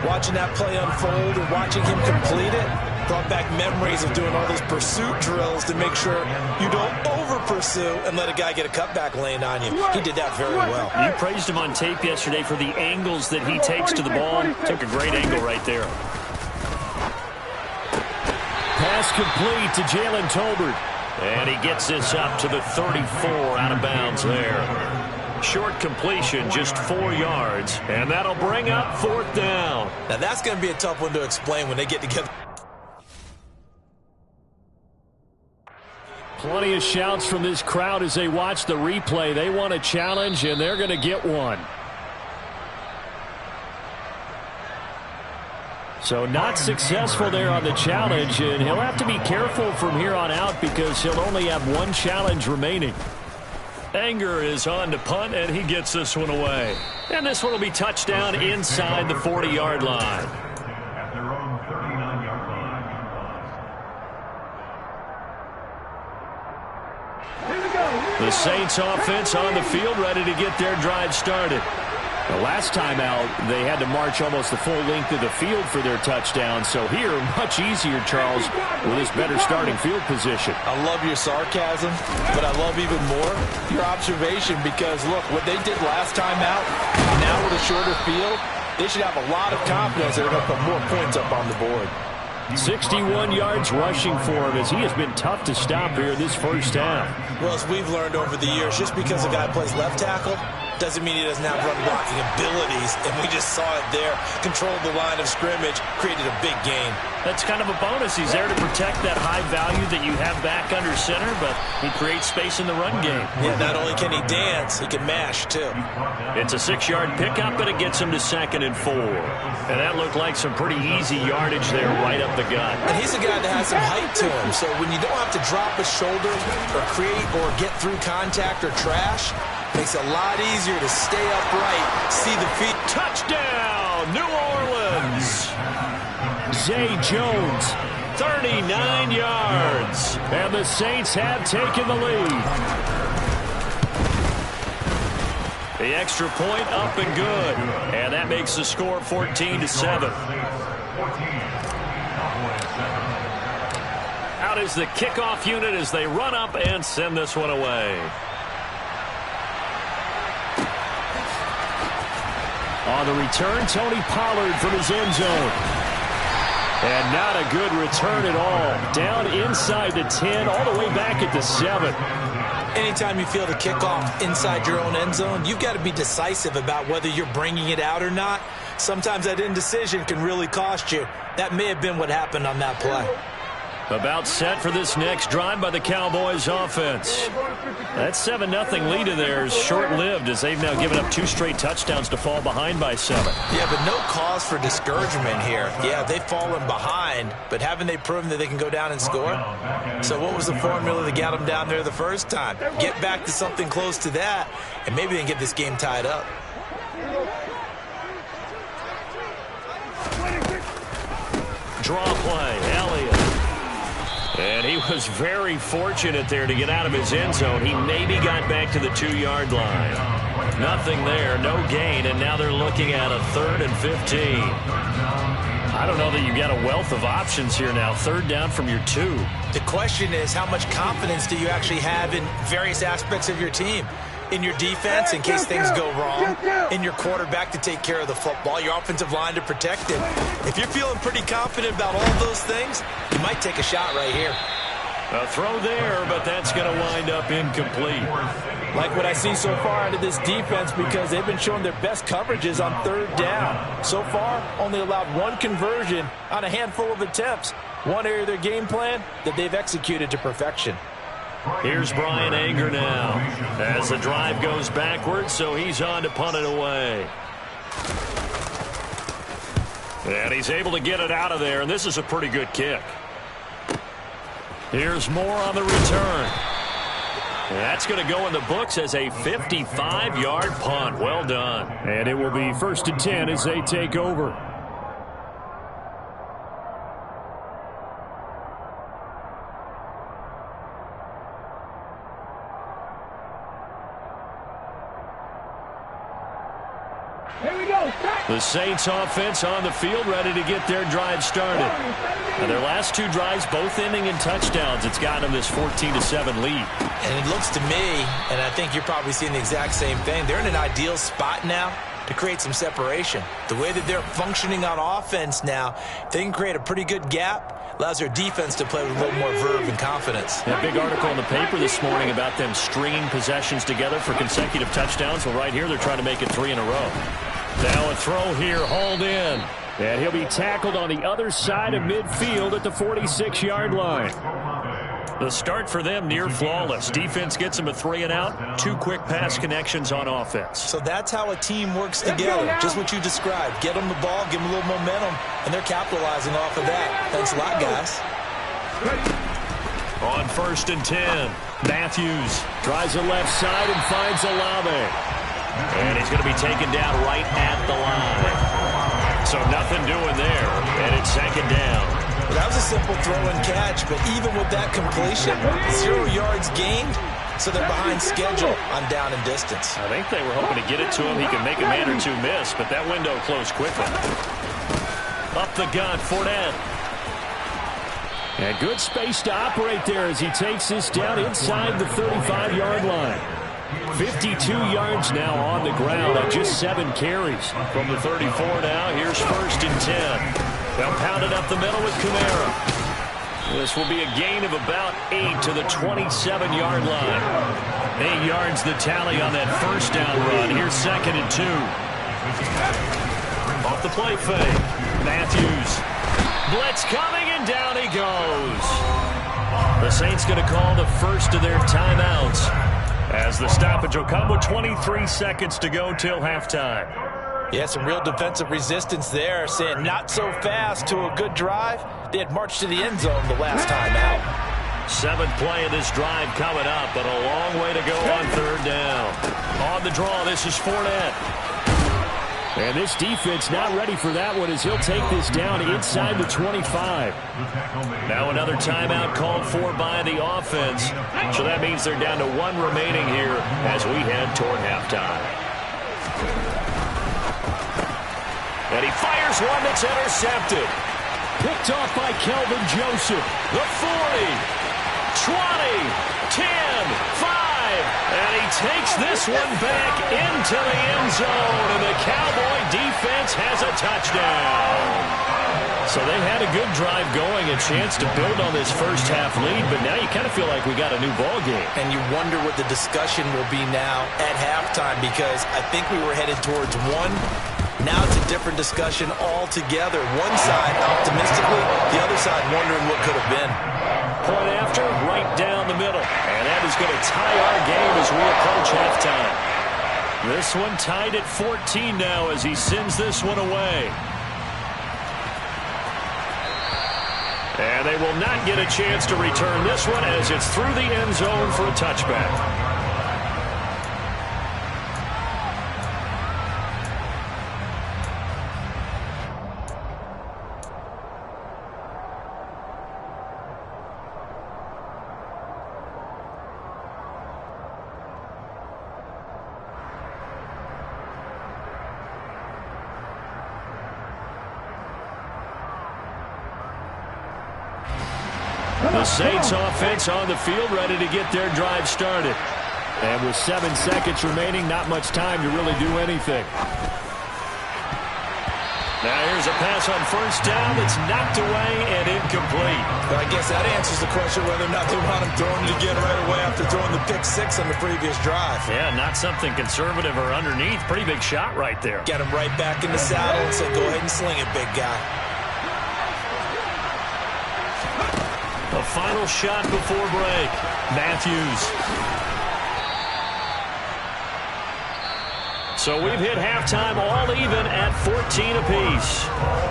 [SPEAKER 2] Watching that play unfold and watching him complete it brought back memories of doing all those pursuit drills to make sure you don't over-pursue and let a guy get a cutback lane on you. He did that very well.
[SPEAKER 1] You praised him on tape yesterday for the angles that he takes to the ball. Took a great angle right there. Pass complete to Jalen Tolbert. And he gets this up to the 34 out of bounds there. Short completion, just 4 yards, and that'll bring up 4th down.
[SPEAKER 2] Now that's going to be a tough one to explain when they get together.
[SPEAKER 1] Plenty of shouts from this crowd as they watch the replay. They want a challenge, and they're going to get one. So not successful there on the challenge, and he'll have to be careful from here on out because he'll only have 1 challenge remaining. Anger is on to punt, and he gets this one away. And this one will be touchdown inside the 40-yard line.
[SPEAKER 5] At their own 39-yard line.
[SPEAKER 1] The Saints offense on the field, ready to get their drive started. The last time out, they had to march almost the full length of the field for their touchdown. So here, much easier, Charles, with this better starting field position.
[SPEAKER 4] I love your sarcasm, but I love even more your observation, because, look, what they did last time out, now with a shorter field, they should have a lot of confidence they're going to put more points up on the board.
[SPEAKER 1] 61 yards rushing for him as he has been tough to stop here this first half.
[SPEAKER 2] Well, as we've learned over the years, just because a guy plays left tackle doesn't mean he doesn't have run blocking abilities, and we just saw it there. Controlled the line of scrimmage, created a big gain.
[SPEAKER 1] That's kind of a bonus. He's there to protect that high value that you have back under center, but he creates space in the run game.
[SPEAKER 2] Yeah, not only can he dance, he can mash, too.
[SPEAKER 1] It's a 6-yard pickup, and it gets him to 2nd and 4. And that looked like some pretty easy yardage there right up the gut.
[SPEAKER 2] And he's a guy that has some height to him, so when you don't have to drop a shoulder or create or get through contact or trash, makes it a lot easier to stay upright, see the feet.
[SPEAKER 1] Touchdown, New Orleans! Zay Jones, 39 yards. And the Saints have taken the lead. The extra point up and good. And that makes the score 14-7. Out is the kickoff unit as they run up and send this one away. On the return, Tony Pollard from his end zone. And not a good return at all. Down inside the 10, all the way back at the 7.
[SPEAKER 2] Anytime you feel the kickoff inside your own end zone, you've got to be decisive about whether you're bringing it out or not. Sometimes that indecision can really cost you. That may have been what happened on that play.
[SPEAKER 1] About set for this next drive by the Cowboys offense. That 7-0 lead of theirs short-lived as they've now given up 2 straight touchdowns to fall behind by 7.
[SPEAKER 2] Yeah, but no cause for discouragement here. Yeah, they've fallen behind, but haven't they proven that they can go down and score? So what was the formula that got them down there the first time? Get back to something close to that, and maybe they can get this game tied up.
[SPEAKER 1] Draw play, Elliott. And he was very fortunate there to get out of his end zone. He maybe got back to the 2-yard line. Nothing there, no gain, and now they're looking at a 3rd and 15. I don't know that you've got a wealth of options here now. 3rd down from your 2.
[SPEAKER 2] The question is, how much confidence do you actually have in various aspects of your team? In your defense, in case things go wrong. In your quarterback to take care of the football. Your offensive line to protect it. If you're feeling pretty confident about all those things, you might take a shot right here.
[SPEAKER 1] A throw there, but that's going to wind up incomplete.
[SPEAKER 4] Like what I see so far out of this defense, because they've been showing their best coverages on 3rd down. So far, only allowed 1 conversion on a handful of attempts. One area of their game plan that they've executed to perfection.
[SPEAKER 1] Here's Brian Anger now as the drive goes backwards, so he's on to punt it away. And he's able to get it out of there, and this is a pretty good kick. Here's Moore on the return. And that's going to go in the books as a 55-yard punt. Well done.
[SPEAKER 6] And it will be 1st and 10 as they take over.
[SPEAKER 1] The Saints offense on the field ready to get their drive started. And their last 2 drives both ending in touchdowns. It's gotten them this 14-7 lead.
[SPEAKER 2] And it looks to me, and I think you're probably seeing the exact same thing, they're in an ideal spot now to create some separation. The way that they're functioning on offense now, they can create a pretty good gap. Allows their defense to play with a little more verve and confidence.
[SPEAKER 1] That big article in the paper this morning about them stringing possessions together for consecutive touchdowns. Well, right here they're trying to make it 3 in a row.
[SPEAKER 6] Now a throw here, hauled in. And he'll be tackled on the other side of midfield at the 46-yard line.
[SPEAKER 1] The start for them near flawless. Defense gets them a 3 and out. 2 quick pass connections on offense.
[SPEAKER 2] So that's how a team works together. Just what you described. Get them the ball, give them a little momentum, and they're capitalizing off of that. Thanks a lot, guys.
[SPEAKER 1] On 1st and 10, Matthews drives the left side and finds Olave. And he's going to be taken down right at the line. So nothing doing there, and it's 2nd down.
[SPEAKER 2] Well, that was a simple throw and catch, but even with that completion, 0 yards gained, so they're behind schedule on down and distance.
[SPEAKER 1] I think they were hoping to get it to him. He could make a man or 2 miss, but that window closed quickly. Up the gun, Fournette.
[SPEAKER 6] And good space to operate there as he takes this down inside the 35-yard line. 52 yards now on the ground on just 7 carries.
[SPEAKER 1] From the 34 now, here's 1st and 10. They'll pound it up the middle with Kamara. This will be a gain of about 8 to the 27-yard line. 8 yards the tally on that 1st down run. Here's 2nd and 2. Off the play fake. Matthews. Blitz coming, and down he goes. The Saints going to call the first of their timeouts, as the stoppage will come with 23 seconds to go till halftime.
[SPEAKER 4] Yeah, some real defensive resistance there, saying not so fast to a good drive. They had marched to the end zone the last time out.
[SPEAKER 1] 7th play of this drive coming up, but a long way to go on 3rd down. On the draw, this is Fournette.
[SPEAKER 6] And this defense not ready for that one as he'll take this down inside the 25.
[SPEAKER 1] Now another timeout called for by the offense. So that means they're down to 1 remaining here as we head toward halftime. And he fires one that's intercepted.
[SPEAKER 6] Picked off by Kelvin Joseph.
[SPEAKER 1] The 40, 20, 10, 5, and he takes this one back into the end zone, and the Cowboy defense has a touchdown. So they had a good drive going, a chance to build on this first half lead, but now you kind of feel like we got a new ball game.
[SPEAKER 4] And you wonder what the discussion will be now at halftime, because I think we were headed towards one. Now it's a different discussion altogether. One side optimistically, the other side wondering what could have been.
[SPEAKER 1] Point after, right down the middle. And that is going to tie our game as we approach halftime. This one tied at 14 now as he sends this one away. And they will not get a chance to return this one as it's through the end zone for a touchback. The Saints offense on the field, ready to get their drive started.
[SPEAKER 6] And with 7 seconds remaining, not much time to really do anything.
[SPEAKER 1] Now here's a pass on first down that's knocked away and incomplete.
[SPEAKER 4] But I guess that answers the question whether or not they want him throwing it again right away after throwing the pick six on the previous drive.
[SPEAKER 1] Yeah, not something conservative or underneath. Pretty big shot right there.
[SPEAKER 4] Get him right back in the saddle and say, go ahead and sling it, big guy.
[SPEAKER 1] The final shot before break. Matthews. So we've hit halftime all even at 14 apiece.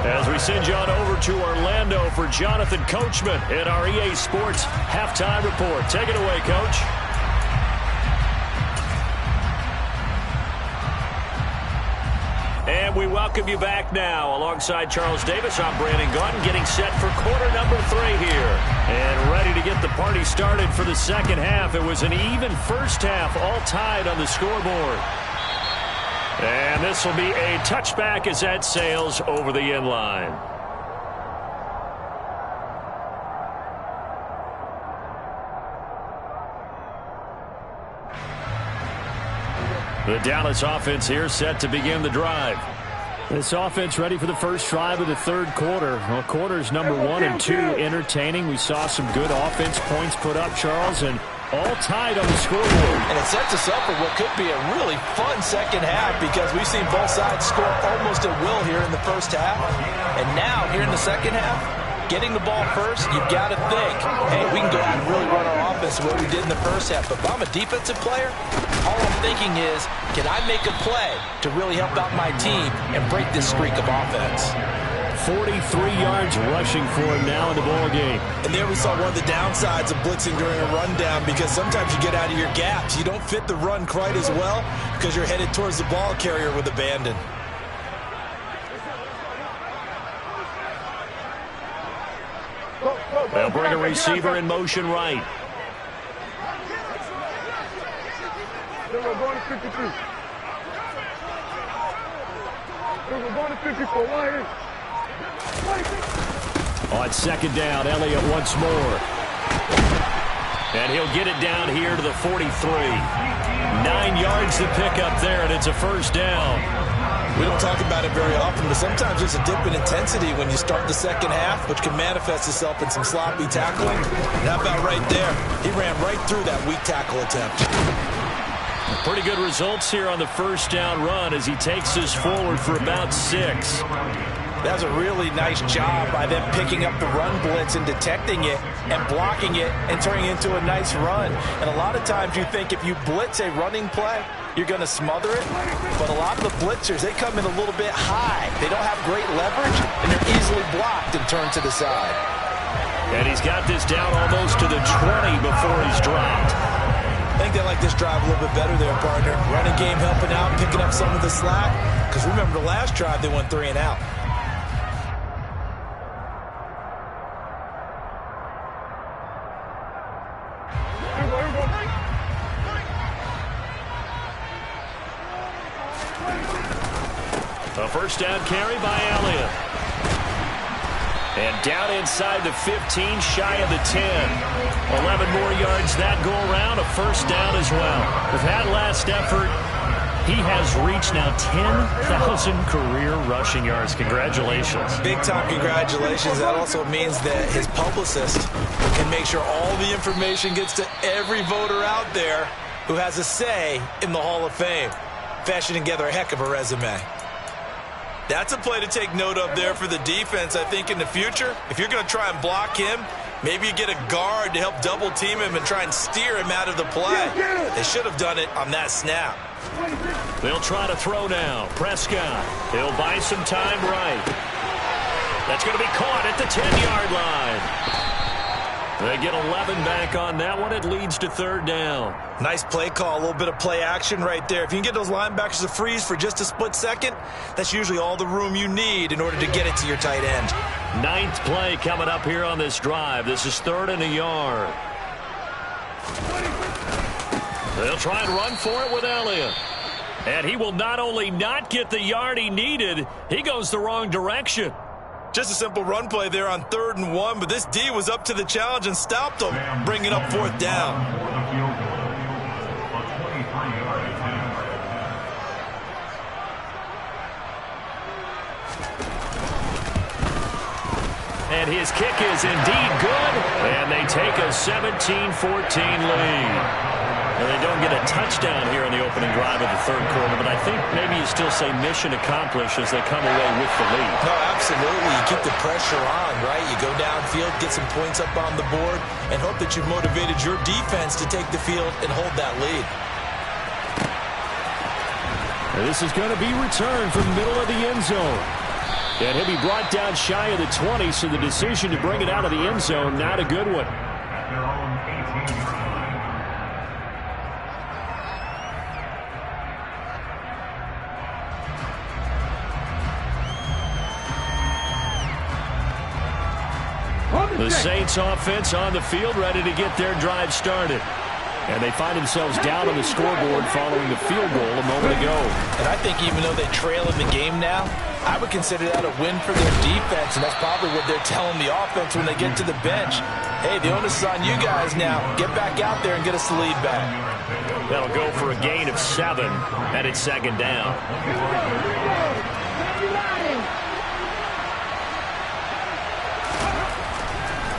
[SPEAKER 1] As we send you on over to Orlando for Jonathan Coachman in our EA Sports Halftime Report. Take it away, Coach. And we welcome you back now. Alongside Charles Davis, I'm Brandon Gaunt, getting set for quarter number 3 here. And ready to get the party started for the second half. It was an even first half, all tied on the scoreboard. And this will be a touchback as that sails over the end line. The Dallas offense here set to begin the drive.
[SPEAKER 6] This offense ready for the first drive of the third quarter. Well, quarters number 1 and 2 entertaining. We saw some good offense points put up, Charles, and all tied on the scoreboard.
[SPEAKER 4] And it sets us up for what could be a really fun second half, because we've seen both sides score almost at will here in the first half. And now, here in the second half, getting the ball first, you've got to think, hey, we can go out and really run our offense the way we did in the first half. But if I'm a defensive player, all I'm thinking is, can I make a play to really help out my team and break this streak of offense?
[SPEAKER 6] 43 yards rushing for him now in the ball game.
[SPEAKER 4] And there we saw one of the downsides of blitzing during a rundown, because sometimes you get out of your gaps. You don't fit the run quite as well because you're headed towards the ball carrier with abandon.
[SPEAKER 1] They'll bring a receiver in motion right.
[SPEAKER 3] We're going to 53. We're going to 54. Why is?
[SPEAKER 6] On second down, Elliott once more.
[SPEAKER 1] And he'll get it down here to the 43. 9 yards to pick up there, and it's a first down.
[SPEAKER 4] We don't talk about it very often, but sometimes there's a dip in intensity when you start the second half, which can manifest itself in some sloppy tackling. And how about right there? He ran right through that weak tackle attempt.
[SPEAKER 1] Pretty good results here on the first down run as he takes us forward for about 6.
[SPEAKER 4] That was a really nice job by them picking up the run blitz and detecting it and blocking it and turning it into a nice run. And a lot of times you think if you blitz a running play, you're going to smother it. But a lot of the blitzers, they come in a little bit high. They don't have great leverage, and they're easily blocked and turned to the side.
[SPEAKER 1] And he's got this down almost to the 20 before he's dropped.
[SPEAKER 4] I think they like this drive a little bit better there, partner. Running game helping out, picking up some of the slack. Because remember, the last drive, they went 3 and out.
[SPEAKER 1] A first down carry by Elliott.
[SPEAKER 6] And down inside the 15, shy of the 10. 11 more yards that go around, a first down as well. With that last effort, he has reached now 10,000 career rushing yards. Congratulations.
[SPEAKER 2] Big-time congratulations. That also means that his publicist can make sure all the information gets to every voter out there who has a say in the Hall of Fame. Fashioning together a heck of a resume. That's a play to take note of there for the defense. I think in the future, if you're going to try and block him, maybe you get a guard to help double-team him and try and steer him out of the play. They should have done it on that snap.
[SPEAKER 6] They'll try to throw now. Prescott. He'll buy some time right. That's going to be caught at the 10-yard line. They get 11 back on that one. It leads to third down.
[SPEAKER 2] Nice play call. A little bit of play action right there. If you can get those linebackers to freeze for just a split second, that's usually all the room you need in order to get it to your tight end.
[SPEAKER 6] 9th play coming up here on this drive. This is 3rd and a yard. They'll try and run for it with Elliott. And he will not only not get the yard he needed, he goes the wrong direction.
[SPEAKER 2] Just a simple run play there on 3rd and 1, but this D was up to the challenge and stopped him, bringing up 4th down.
[SPEAKER 6] And his kick is indeed good, and they take a 17-14 lead. And they don't get a touchdown here in the opening drive of the third quarter, but I think maybe you still say mission accomplished as they come away with the lead.
[SPEAKER 2] No, absolutely. You keep the pressure on, right? You go downfield, get some points up on the board, and hope that you've motivated your defense to take the field and hold that lead.
[SPEAKER 6] And this is going to be returned from the middle of the end zone. And he'll be brought down shy of the 20, so the decision to bring it out of the end zone, not a good one. The Saints offense on the field, ready to get their drive started. And they find themselves down on the scoreboard following the field goal a moment ago.
[SPEAKER 2] And I think even though they trail in the game now, I would consider that a win for their defense, and that's probably what they're telling the offense when they get to the bench. Hey, the onus is on you guys now. Get back out there and get us the lead back.
[SPEAKER 6] That'll go for a gain of 7, and it's 2nd down.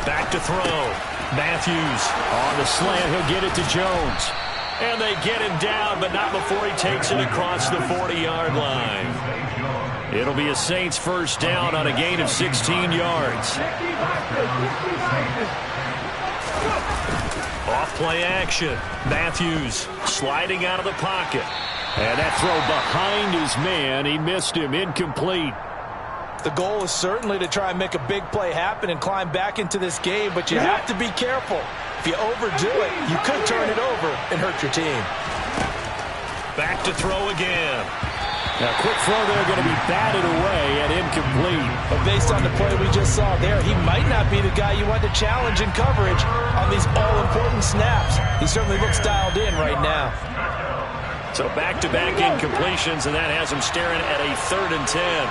[SPEAKER 6] Back to throw. Matthews on the slant. He'll get it to Jones. And they get him down, but not before he takes it across the 40-yard line. It'll be a Saints first down on a gain of 16 yards. Off-play action. Matthews sliding out of the pocket. And that throw behind his man. He missed him. Incomplete.
[SPEAKER 2] The goal is certainly to try and make a big play happen and climb back into this game, but you have to be careful. If you overdo it, you could turn it over and hurt your team.
[SPEAKER 6] Back to throw again. Now, quick throw there, going to be batted away and incomplete.
[SPEAKER 2] But based on the play we just saw there, he might not be the guy you want to challenge in coverage on these all-important snaps. He certainly looks dialed in right now.
[SPEAKER 6] So back-to-back incompletions, and that has him staring at a 3rd and 10.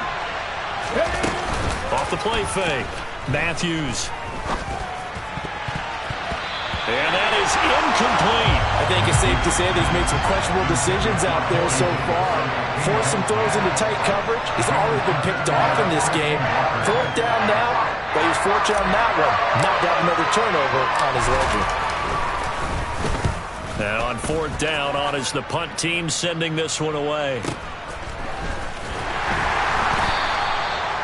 [SPEAKER 6] Off the play fake. Matthews. And that is incomplete.
[SPEAKER 2] I think it's safe to say that he's made some questionable decisions out there so far. Forced some throws into tight coverage. He's already been picked off in this game. 4th down now, but he was fortunate on that one. Not to have another turnover on his ledger.
[SPEAKER 6] Now on 4th down, on is the punt team sending this one away.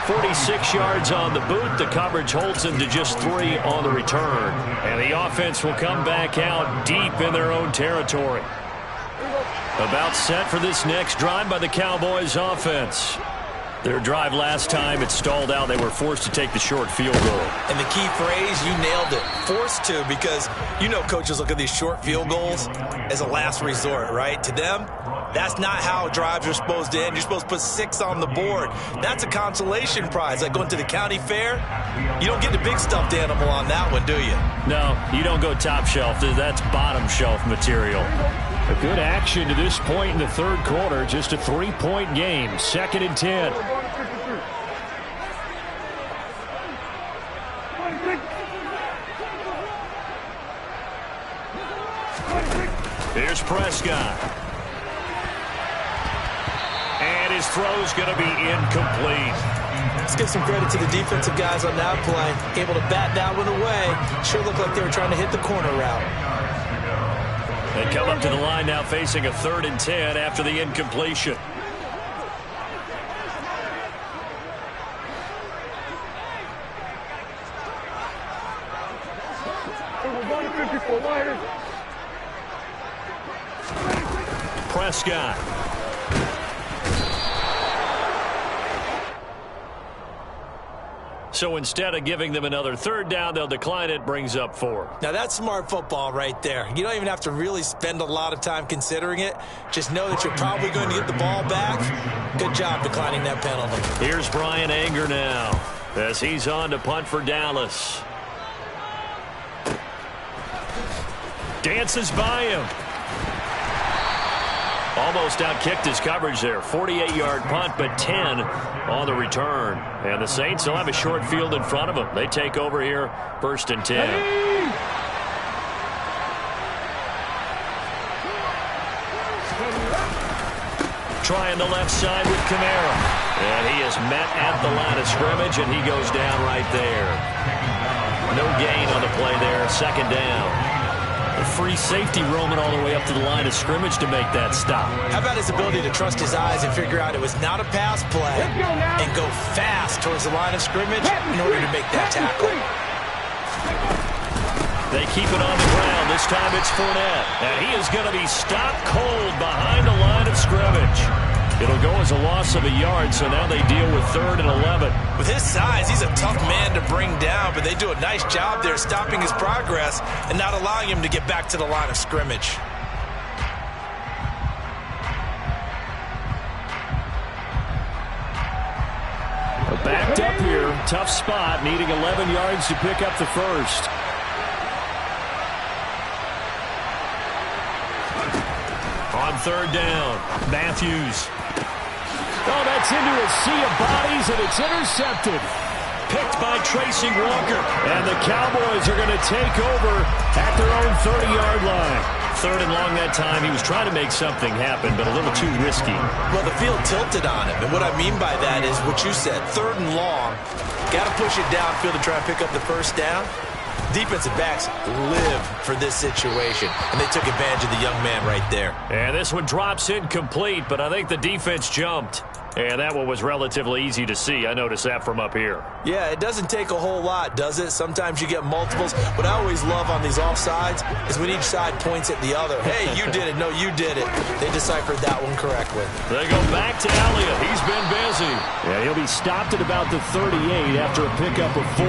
[SPEAKER 6] 46 yards on the boot. The coverage holds them to just 3 on the return. And the offense will come back out deep in their own territory. About set for this next drive by the Cowboys offense. Their drive last time, it stalled out. They were forced to take the short field goal.
[SPEAKER 2] And the key phrase, you nailed it. Forced to, because you know coaches look at these short field goals as a last resort, right? To them, that's not how drives are supposed to end. You're supposed to put 6 on the board. That's a consolation prize. Like going to the county fair, you don't get the big stuffed animal on that one, do you?
[SPEAKER 6] No, you don't go top shelf. That's bottom shelf material. A good action to this point in the third quarter. Just a 3-point game. 2nd and 10.
[SPEAKER 1] Here's Prescott. And his throw's going to be incomplete.
[SPEAKER 2] Let's give some credit to the defensive guys on that play. Able to bat that one away. Sure looked like they were trying to hit the corner route.
[SPEAKER 1] They come up to the line now facing a 3rd and 10 after the incompletion. Prescott. So instead of giving them another 3rd down, they'll decline it, brings up 4.
[SPEAKER 2] Now that's smart football right there. You don't even have to really spend a lot of time considering it. Just know that you're probably going to get the ball back. Good job declining that penalty.
[SPEAKER 1] Here's Brian Anger now as he's on to punt for Dallas. Dances by him. Almost outkicked his coverage there. 48-yard punt, but 10 on the return. And the Saints will have a short field in front of them. They take over here, 1st and 10. Trying the left side with Kamara. And he is met at the line of scrimmage, and he goes down right there. No gain on the play there, 2nd down. A free safety roaming all the way up to the line of scrimmage to make that stop.
[SPEAKER 2] How about his ability to trust his eyes and figure out it was not a pass play and go fast towards the line of scrimmage in order to make that tackle.
[SPEAKER 1] They keep it on the ground. This time it's Fournette. And he is going to be stopped cold behind the line of scrimmage. It'll go as a loss of a yard, so now they deal with 3rd and 11.
[SPEAKER 2] With his size, he's a tough man to bring down, but they do a nice job there stopping his progress and not allowing him to get back to the line of scrimmage.
[SPEAKER 6] Backed up here, tough spot, needing 11 yards to pick up the 1st.
[SPEAKER 1] On 3rd down, Matthews.
[SPEAKER 6] Oh, that's into a sea of bodies, and it's intercepted.
[SPEAKER 1] Picked by Tracy Walker.
[SPEAKER 6] And the Cowboys are going to take over at their own 30-yard line.
[SPEAKER 1] 3rd and long that time. He was trying to make something happen, but a little too risky.
[SPEAKER 2] Well, the field tilted on him, and what I mean by that is what you said, 3rd and long. Got to push it downfield to try and pick up the 1st down. Defensive backs live for this situation, and they took advantage of the young man right there.
[SPEAKER 1] And this one drops incomplete, but I think the defense jumped. And that one was relatively easy to see. I noticed that from up here.
[SPEAKER 2] Yeah, it doesn't take a whole lot, does it? Sometimes you get multiples. What I always love on these offsides is when each side points at the other. Hey, you did it. No, you did it. They deciphered that one correctly.
[SPEAKER 1] They go back to Elliott. He's been busy.
[SPEAKER 6] Yeah, he'll be stopped at about the 38 after a pickup of 4.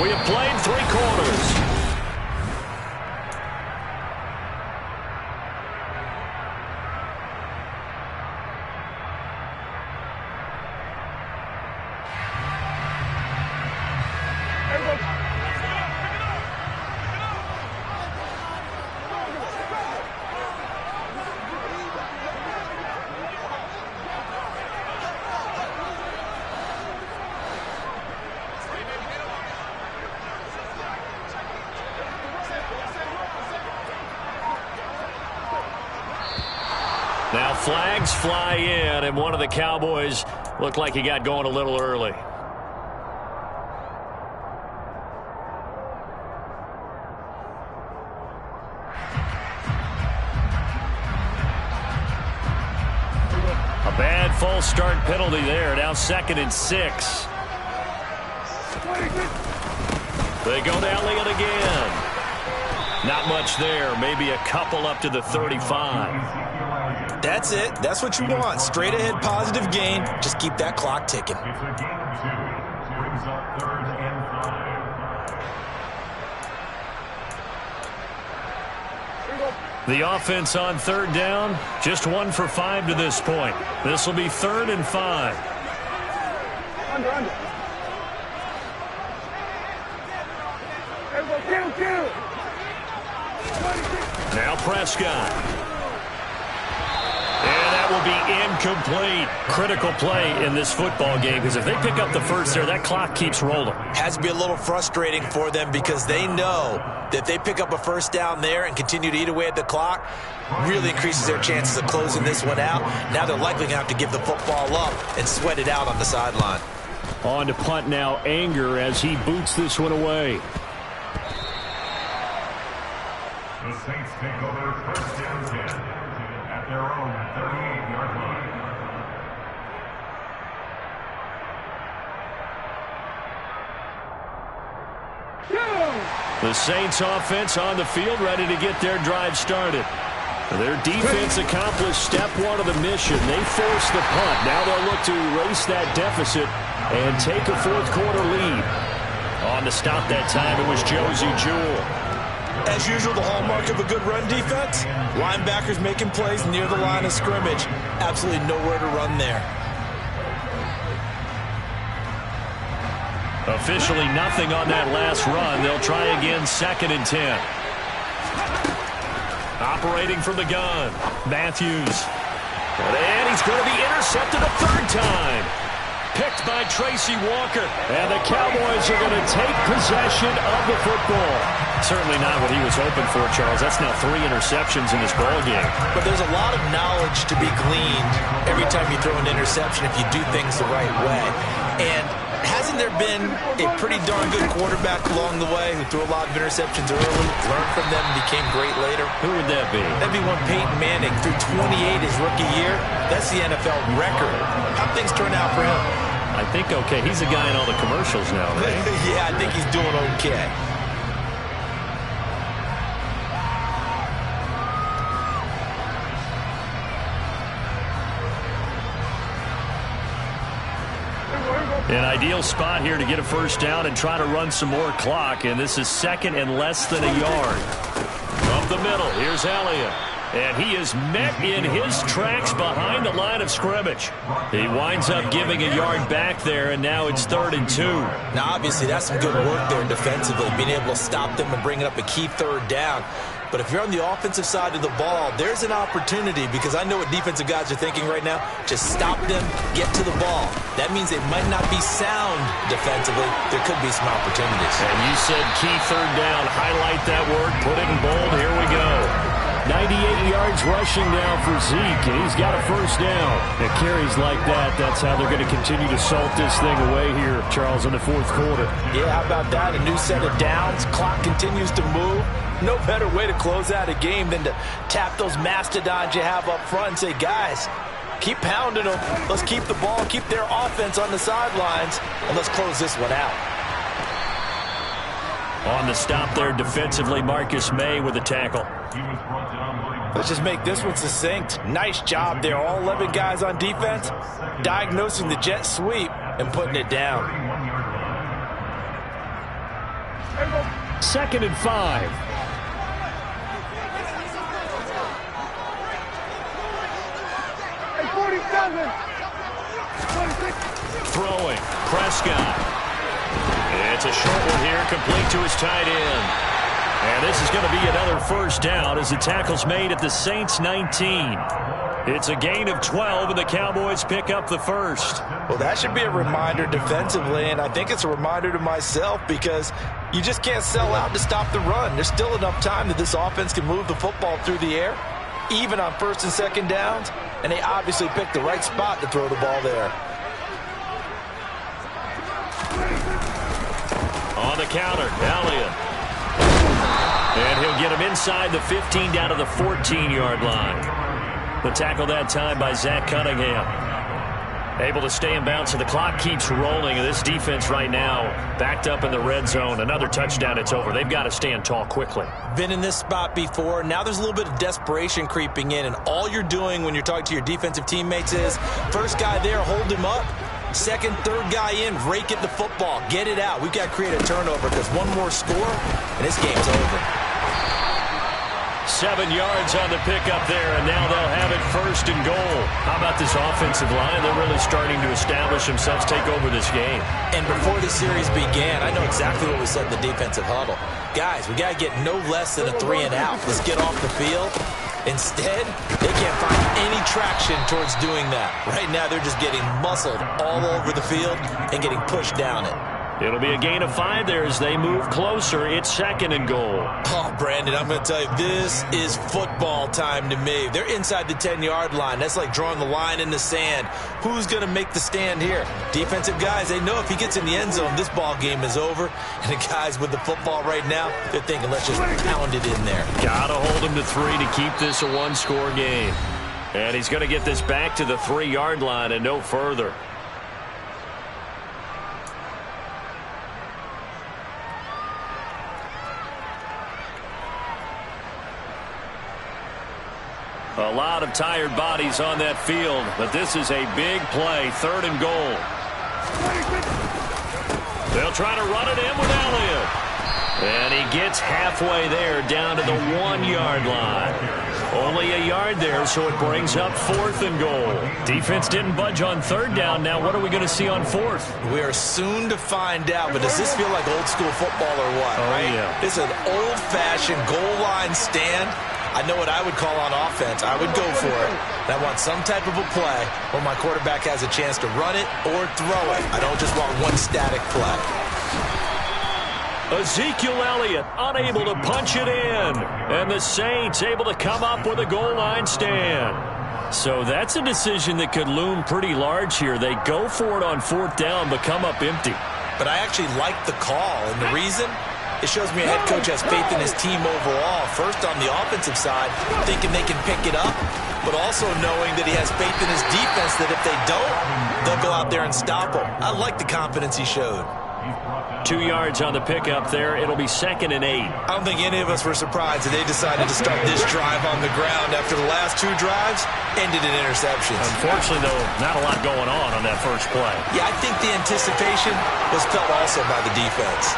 [SPEAKER 1] We have played 3 quarters. Now flags fly in, and one of the Cowboys looked like he got going a little early. A bad false start penalty there. Now 2nd and 6. They go to Elliott again. Not much there. Maybe a couple up to the 35.
[SPEAKER 2] That's it. That's what you want. Straight ahead positive gain. Just keep that clock ticking.
[SPEAKER 5] It's a gain of 2. Brings up 3rd and 5.
[SPEAKER 1] The offense on 3rd down, just 1 for 5 to this point. This will be 3rd and 5.
[SPEAKER 3] Under.
[SPEAKER 1] Now Prescott. And that
[SPEAKER 6] will be incomplete. Critical play in this football game, because if they pick up the first there, that clock keeps rolling.
[SPEAKER 2] Has to be a little frustrating for them because they know that if they pick up a first down there and continue to eat away at the clock, really increases their chances of closing this one out. Now they're likely going to have to give the football up and sweat it out on the sideline.
[SPEAKER 6] On to punt now, Anger, as he boots this one away.
[SPEAKER 5] The Saints take over first down 10 at their own 38-yard line.
[SPEAKER 6] The Saints offense on the field, ready to get their drive started. Their defense accomplished step one of the mission. They forced the punt. Now they'll look to erase that deficit and take a fourth-quarter lead. On to stop that time, it was Josie Jewell.
[SPEAKER 4] As usual, the hallmark of a good run defense, linebackers making plays near the line of scrimmage. Absolutely nowhere to run there.
[SPEAKER 6] Officially nothing on that last run. They'll try again, 2nd and 10. Operating from the gun, Matthews. And he's going to be intercepted a third time. Picked by Tracy Walker. And the Cowboys are going to take possession of the football. Certainly not what he was hoping for, Charles. That's now 3 interceptions in this ball game.
[SPEAKER 2] But there's a lot of knowledge to be gleaned every time you throw an interception if you do things the right way. And hasn't there been a pretty darn good quarterback along the way who threw a lot of interceptions early, learned from them, and became great later?
[SPEAKER 6] Who would that be?
[SPEAKER 2] That'd be one Peyton Manning, threw 28 his rookie year. That's the NFL record. How'd things turn out for him?
[SPEAKER 6] I think okay. He's a guy in all the commercials now, right?
[SPEAKER 2] Yeah, I think he's doing okay.
[SPEAKER 6] An ideal spot here to get a first down and try to run some more clock, and this is 2nd and less than a yard. Up the middle, here's Elliott. And he is met in his tracks behind the line of scrimmage. He winds up giving a yard back there, and now it's 3rd and 2.
[SPEAKER 2] Now, obviously, that's some good work there defensively, being able to stop them and bringing up a key 3rd down. But if you're on the offensive side of the ball, there's an opportunity, because I know what defensive guys are thinking right now. Just stop them, get to the ball. That means they might not be sound defensively. There could be some opportunities.
[SPEAKER 6] And you said key 3rd down. Highlight that word. Put it in bold. Here we go. 98 yards rushing now for Zeke, and he's got a first down. It carries like that. That's how they're going to continue to salt this thing away here, Charles, in the 4th quarter.
[SPEAKER 4] Yeah, how about that? A new set of downs. Clock continues to move. No better way to close out a game than to tap those mastodons you have up front and say, guys, keep pounding them. Let's keep the ball, keep their offense on the sidelines, and let's close this one out.
[SPEAKER 6] On the stop there defensively, Marcus May with a tackle.
[SPEAKER 4] Let's just make this one succinct. Nice job there. All 11 guys on defense diagnosing the jet sweep and putting it down.
[SPEAKER 6] 2nd and 5. Throwing, Prescott. It's a short one here, complete to his tight end. And this is going to be another first down as the tackle's made at the Saints 19. It's a gain of 12, and the Cowboys pick up the first.
[SPEAKER 4] Well, that should be a reminder defensively, and I think it's a reminder to myself, because you just can't sell out to stop the run. There's still enough time that this offense can move the football through the air, even on 1st and 2nd downs, and they obviously picked the right spot to throw the ball there.
[SPEAKER 6] On the counter, Elliott. And he'll get him inside the 15 down to the 14-yard line. The tackle that time by Zach Cunningham. Able to stay in bounds, so the clock keeps rolling. And this defense right now backed up in the red zone. Another touchdown, it's over. They've got to stand tall quickly.
[SPEAKER 2] Been in this spot before. Now there's a little bit of desperation creeping in. And all you're doing when you're talking to your defensive teammates is, first guy there, hold him up. 2nd, 3rd guy in, rake at the football. Get it out. We've got to create a turnover, because one more score, and this game's over.
[SPEAKER 6] 7 yards on the pickup there, and now they'll have it 1st and goal. How about this offensive line? They're really starting to establish themselves, take over this game.
[SPEAKER 2] And before the series began, I know exactly what we said in the defensive huddle. Guys, we got to get no less than a 3 and out. Let's get off the field. Instead, they can't find any traction towards doing that. Right now, they're just getting muscled all over the field and getting pushed down it.
[SPEAKER 6] It'll be a gain of 5 there as they move closer. It's 2nd and goal.
[SPEAKER 2] Oh, Brandon, I'm going to tell you, this is football time to me. They're inside the 10-yard line. That's like drawing the line in the sand. Who's going to make the stand here? Defensive guys, they know if he gets in the end zone, this ball game is over. And the guys with the football right now, they're thinking, let's just pound it in there.
[SPEAKER 6] Gotta hold him to 3 to keep this a one-score game. And he's going to get this back to the 3-yard line and no further. A lot of tired bodies on that field, but this is a big play. 3rd and goal. They'll try to run it in with Elliott. And he gets halfway there down to the 1-yard line. Only a yard there, so it brings up 4th and goal. Defense didn't budge on 3rd down. Now what are we going to see on 4th?
[SPEAKER 2] We are soon to find out, but does this feel like old school football or what, right?
[SPEAKER 6] Yeah.
[SPEAKER 2] This is an old-fashioned goal line stand. I know what I would call on offense. I would go for it. And I want some type of a play where my quarterback has a chance to run it or throw it. I don't just want one static play.
[SPEAKER 6] Ezekiel Elliott unable to punch it in. And the Saints able to come up with a goal line stand. So that's a decision that could loom pretty large here. They go for it on 4th down but come up empty.
[SPEAKER 2] But I actually like the call. And the reason? It shows me a head coach has faith in his team overall. First, on the offensive side, thinking they can pick it up, but also knowing that he has faith in his defense that if they don't, they'll go out there and stop them. I like the confidence he showed.
[SPEAKER 6] 2 yards on the pickup there. It'll be 2nd and 8.
[SPEAKER 2] I don't think any of us were surprised that they decided to start this drive on the ground after the last 2 drives ended in interceptions.
[SPEAKER 6] Unfortunately, though, not a lot going on that first play.
[SPEAKER 2] Yeah, I think the anticipation was felt also by the defense.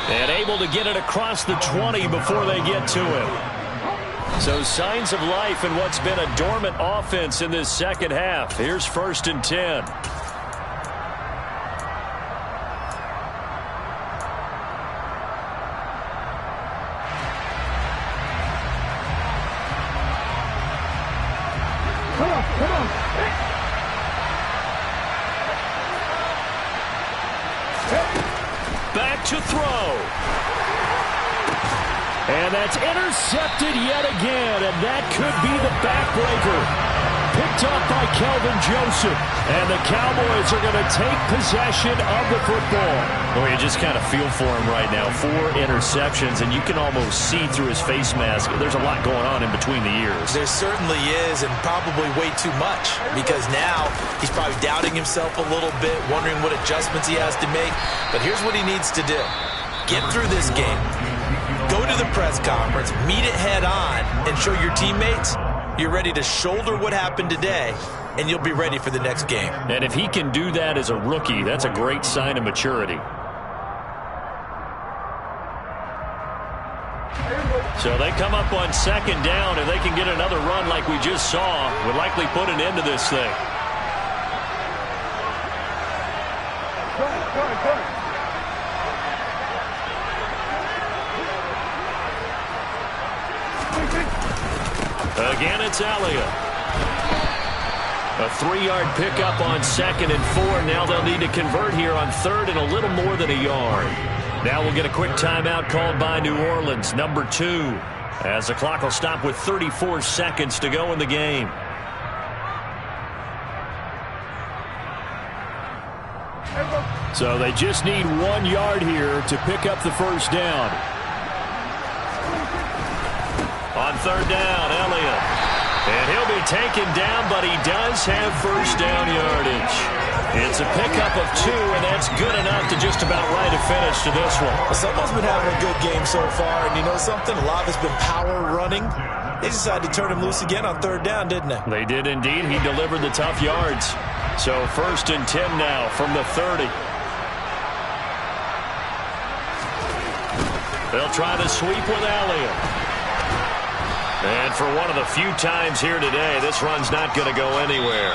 [SPEAKER 6] And able to get it across the 20 before they get to him. So signs of life in what's been a dormant offense in this second half. Here's 1st and 10.
[SPEAKER 3] Come on.
[SPEAKER 6] Back to throw. And that's intercepted yet again, and that could be the backbreaker. Picked up by Kelvin Joseph, and the Cowboys are going to take possession of the football. Well, you just kind of feel for him right now. 4 interceptions, and you can almost see through his face mask. There's a lot going on in between the ears.
[SPEAKER 2] There certainly is, and probably way too much, because now he's probably doubting himself a little bit, wondering what adjustments he has to make. But here's what he needs to do. Get through this game. Go to the press conference, meet it head on, and show your teammates you're ready to shoulder what happened today, and you'll be ready for the next game.
[SPEAKER 6] And if he can do that as a rookie, that's a great sign of maturity. So they come up on 2nd down, and they can get another run like we just saw. Would likely put an end to this thing.
[SPEAKER 3] Good.
[SPEAKER 6] Again, it's Elliott. A 3-yard pickup on 2nd and 4. Now they'll need to convert here on 3rd and a little more than a yard. Now we'll get a quick timeout called by New Orleans, number 2, as the clock will stop with 34 seconds to go in the game. So they just need 1 yard here to pick up the first down. On 3rd down, Elliott. And he'll be taken down, but he does have first down yardage. It's a pickup of 2, and that's good enough to just about write a finish to this one.
[SPEAKER 2] Well, someone's been having a good game so far, and you know something? A lot of it's been power running. They decided to turn him loose again on 3rd down, didn't they?
[SPEAKER 6] They did indeed. He delivered the tough yards. So 1st and 10 now from the 30. They'll try to sweep with Elliott. And for one of the few times here today, this run's not going to go anywhere.